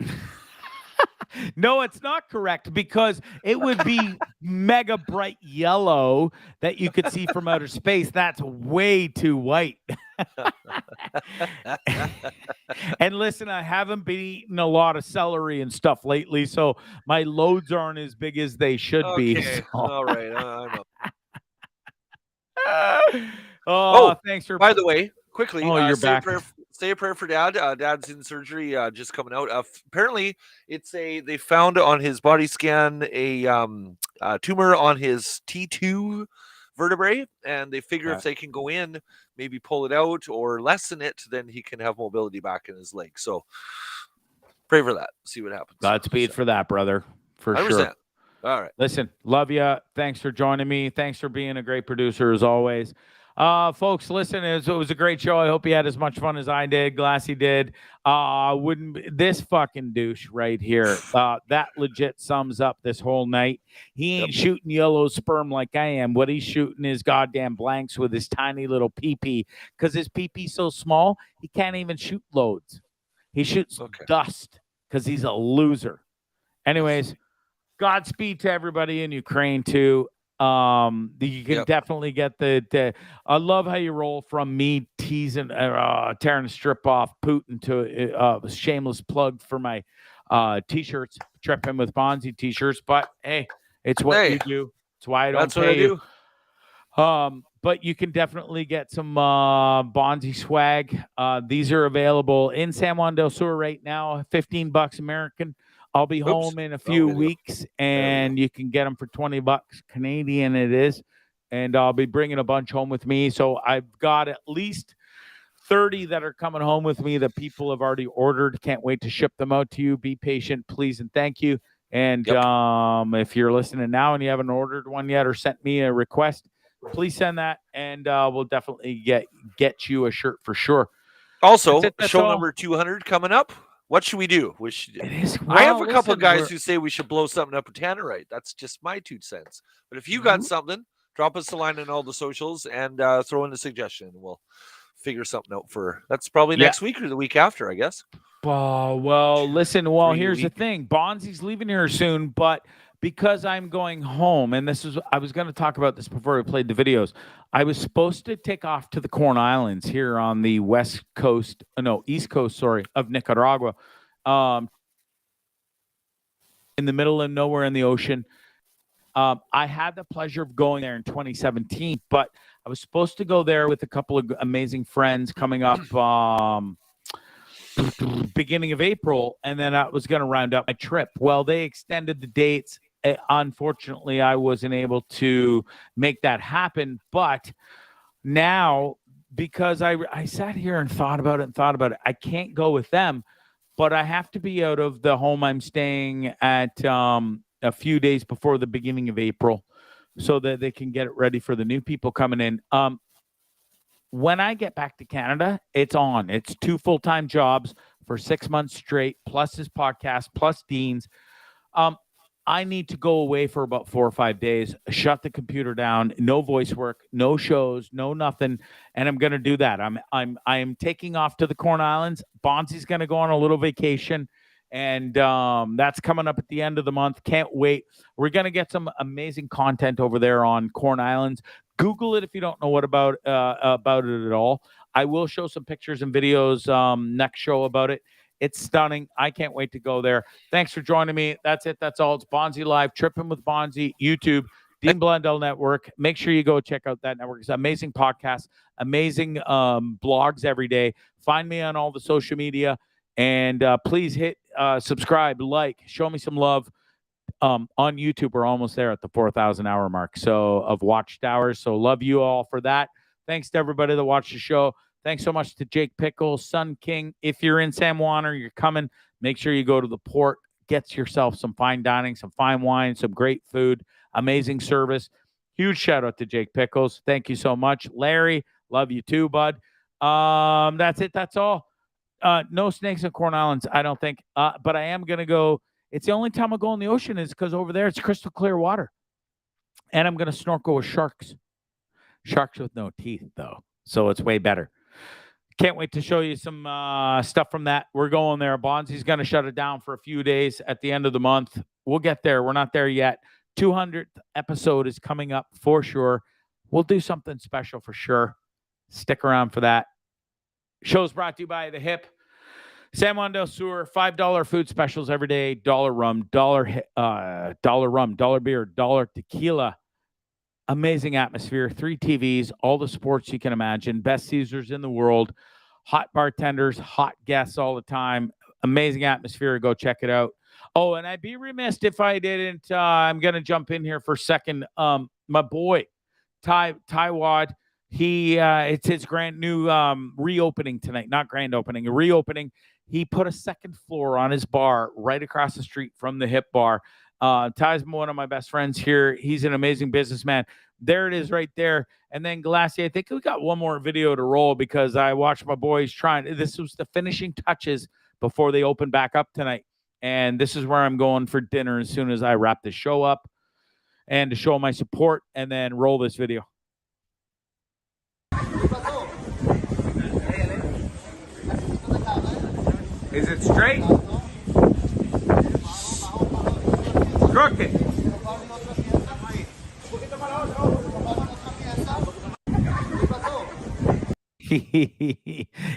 No, it's not correct, because it would be mega bright yellow that you could see from outer space. That's way too white. And listen, I haven't been eating a lot of celery and stuff lately, so my loads aren't as big as they should be. So. All right. I'm up. Thanks for. By the way, quickly. You're back. Say a prayer for Dad. Dad's in surgery, just coming out. Apparently, they found on his body scan a tumor on his T2 vertebrae, and they figure if they can go in, maybe pull it out or lessen it, then he can have mobility back in his leg. So pray for that. See what happens. Godspeed for that, brother. For 100%. sure. All right. Listen, love you. Thanks for joining me. Thanks for being a great producer as always. Folks, listen, it was a great show. I hope you had as much fun as I did. Glassy did. This fucking douche right here, that legit sums up this whole night. He ain't shooting yellow sperm like I am. What he's shooting is goddamn blanks with his tiny little pee-pee, because his pee-pee's so small, he can't even shoot loads. He shoots dust because he's a loser. Anyways, Godspeed to everybody in Ukraine too. You can definitely get the I love how you roll from me teasing tearing a strip off Putin to a shameless plug for my t-shirts, Trippin With Bondzee t-shirts, but hey, it's what you do. It's why I don't pay you. But you can definitely get some Bondzee swag. These are available in San Juan del Sur right now, $15 American. I'll be home in a few weeks, and you can get them for $20 Canadian. It is, and I'll be bringing a bunch home with me. So I've got at least 30 that are coming home with me that people have already ordered. Can't wait to ship them out to you. Be patient, please, and thank you. And if you're listening now and you haven't ordered one yet or sent me a request, please send that, and we'll definitely get you a shirt for sure. Also, show number 200 coming up. What should we do? I have a couple of guys who say we should blow something up with Tannerite. That's just my 2 cents. But if you got something, drop us a line on all the socials and throw in a suggestion. We'll figure something out that's probably next week or the week after, I guess. Well, listen. Well, here's the thing. Bondzee's leaving here soon, but because I'm going home, and I was going to talk about this before we played the videos. I was supposed to take off to the Corn Islands here on the East Coast, of Nicaragua, in the middle of nowhere in the ocean. I had the pleasure of going there in 2017, but I was supposed to go there with a couple of amazing friends coming up beginning of April, and then I was going to round up my trip. Well, they extended the dates. Unfortunately, I wasn't able to make that happen. But now, because I sat here and thought about it, I can't go with them, but I have to be out of the home I'm staying at a few days before the beginning of April so that they can get it ready for the new people coming in. When I get back to Canada, it's on. It's 2 full-time jobs for 6 months straight, plus his podcast, plus Dean's. I need to go away for about 4 or 5 days, shut the computer down, no voice work, no shows, no nothing, and I'm going to do that. I'm taking off to the Corn Islands. Bondzee's going to go on a little vacation, and that's coming up at the end of the month. Can't wait. We're going to get some amazing content over there on Corn Islands. Google it if you don't know what about it at all. I will show some pictures and videos next show about it. It's stunning. I can't wait to go there. Thanks for joining me. That's it. That's all. It's Bondzee Live, Trippin With Bondzee, YouTube, Dean Blundell Network. Make sure you go check out that network. It's an amazing podcast, amazing blogs every day. Find me on all the social media, and please hit subscribe, like, show me some love. On YouTube, we're almost there at the 4,000 hour mark of watched hours. So love you all for that. Thanks to everybody that watched the show. Thanks so much to Jake Pickles, Sun King. If you're in San Juan or you're coming, make sure you go to the port. Get yourself some fine dining, some fine wine, some great food, amazing service. Huge shout out to Jake Pickles. Thank you so much. Larry, love you too, bud. That's it. That's all. No snakes in Corn Islands, I don't think. But I am going to go. It's the only time I go in the ocean is because over there it's crystal clear water. And I'm going to snorkel with sharks. Sharks with no teeth, though. So it's way better. Can't wait to show you some stuff from that. We're going there. Bondzee's going to shut it down for a few days at the end of the month. We'll get there. We're not there yet. 200th episode is coming up for sure. We'll do something special for sure. Stick around for that. Show's brought to you by The Hip. San Juan del Sur, $5 food specials every day. $1 rum, $1 beer, $1 tequila. Amazing atmosphere, 3 TVs, all the sports you can imagine, best Caesars in the world, hot bartenders, hot guests all the time, amazing atmosphere. Go check it out. Oh, and I'd be remiss if I didn't. I'm going to jump in here for a second. My boy, Ty Wad, it's his grand new reopening tonight, not grand opening, reopening. He put a second floor on his bar right across the street from the Hip Bar. Ty's one of my best friends here. He's an amazing businessman. There it is right there. And then Glassy, I think we got one more video to roll because I watched my boys trying. This was the finishing touches before they open back up tonight. And this is where I'm going for dinner as soon as I wrap the show up and to show my support and then roll this video. Is it straight? Crooked.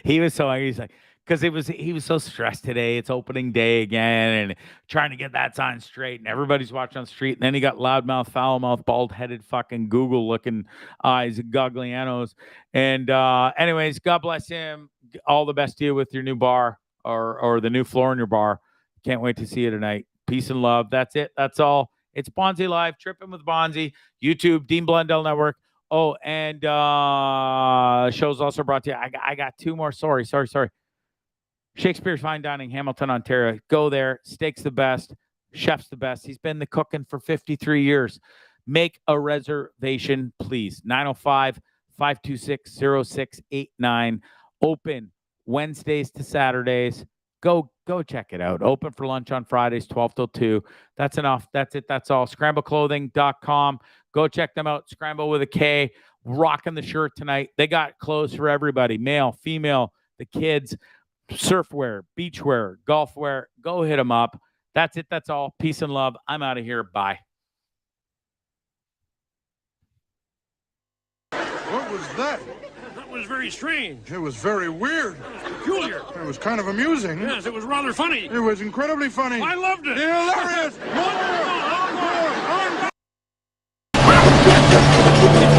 He was so angry. He's like, because he was so stressed today. It's opening day again and trying to get that sign straight. And everybody's watching on the street. And then he got loudmouth, foul-mouth, bald-headed, fucking Google-looking eyes, Gaglianos. And anyways, God bless him. All the best to you with your new bar or the new floor in your bar. Can't wait to see you tonight. Peace and love. That's it. That's all. It's Bondzee Live, Trippin With Bondzee, YouTube, Dean Blundell Network. Oh, and show's also brought to you. I got two more. Sorry. Shakespeare's Fine Dining, Hamilton, Ontario. Go there. Steak's the best. Chef's the best. He's been cooking for 53 years. Make a reservation, please. 905-526-0689. Open Wednesdays to Saturdays. Go check it out. Open for lunch on Fridays, 12 till 2. That's enough. That's it. That's all. ScrambleClothing.com. Go check them out. Scramble with a K. Rocking the shirt tonight. They got clothes for everybody. Male, female, the kids, surfwear, beachwear, golfwear. Go hit them up. That's it. That's all. Peace and love. I'm out of here. Bye. What was that? That was very strange. It was very weird. It was peculiar. It was kind of amusing. Yes, it was rather funny. It was incredibly funny. I loved it. Hilarious. Wonderful. Encore.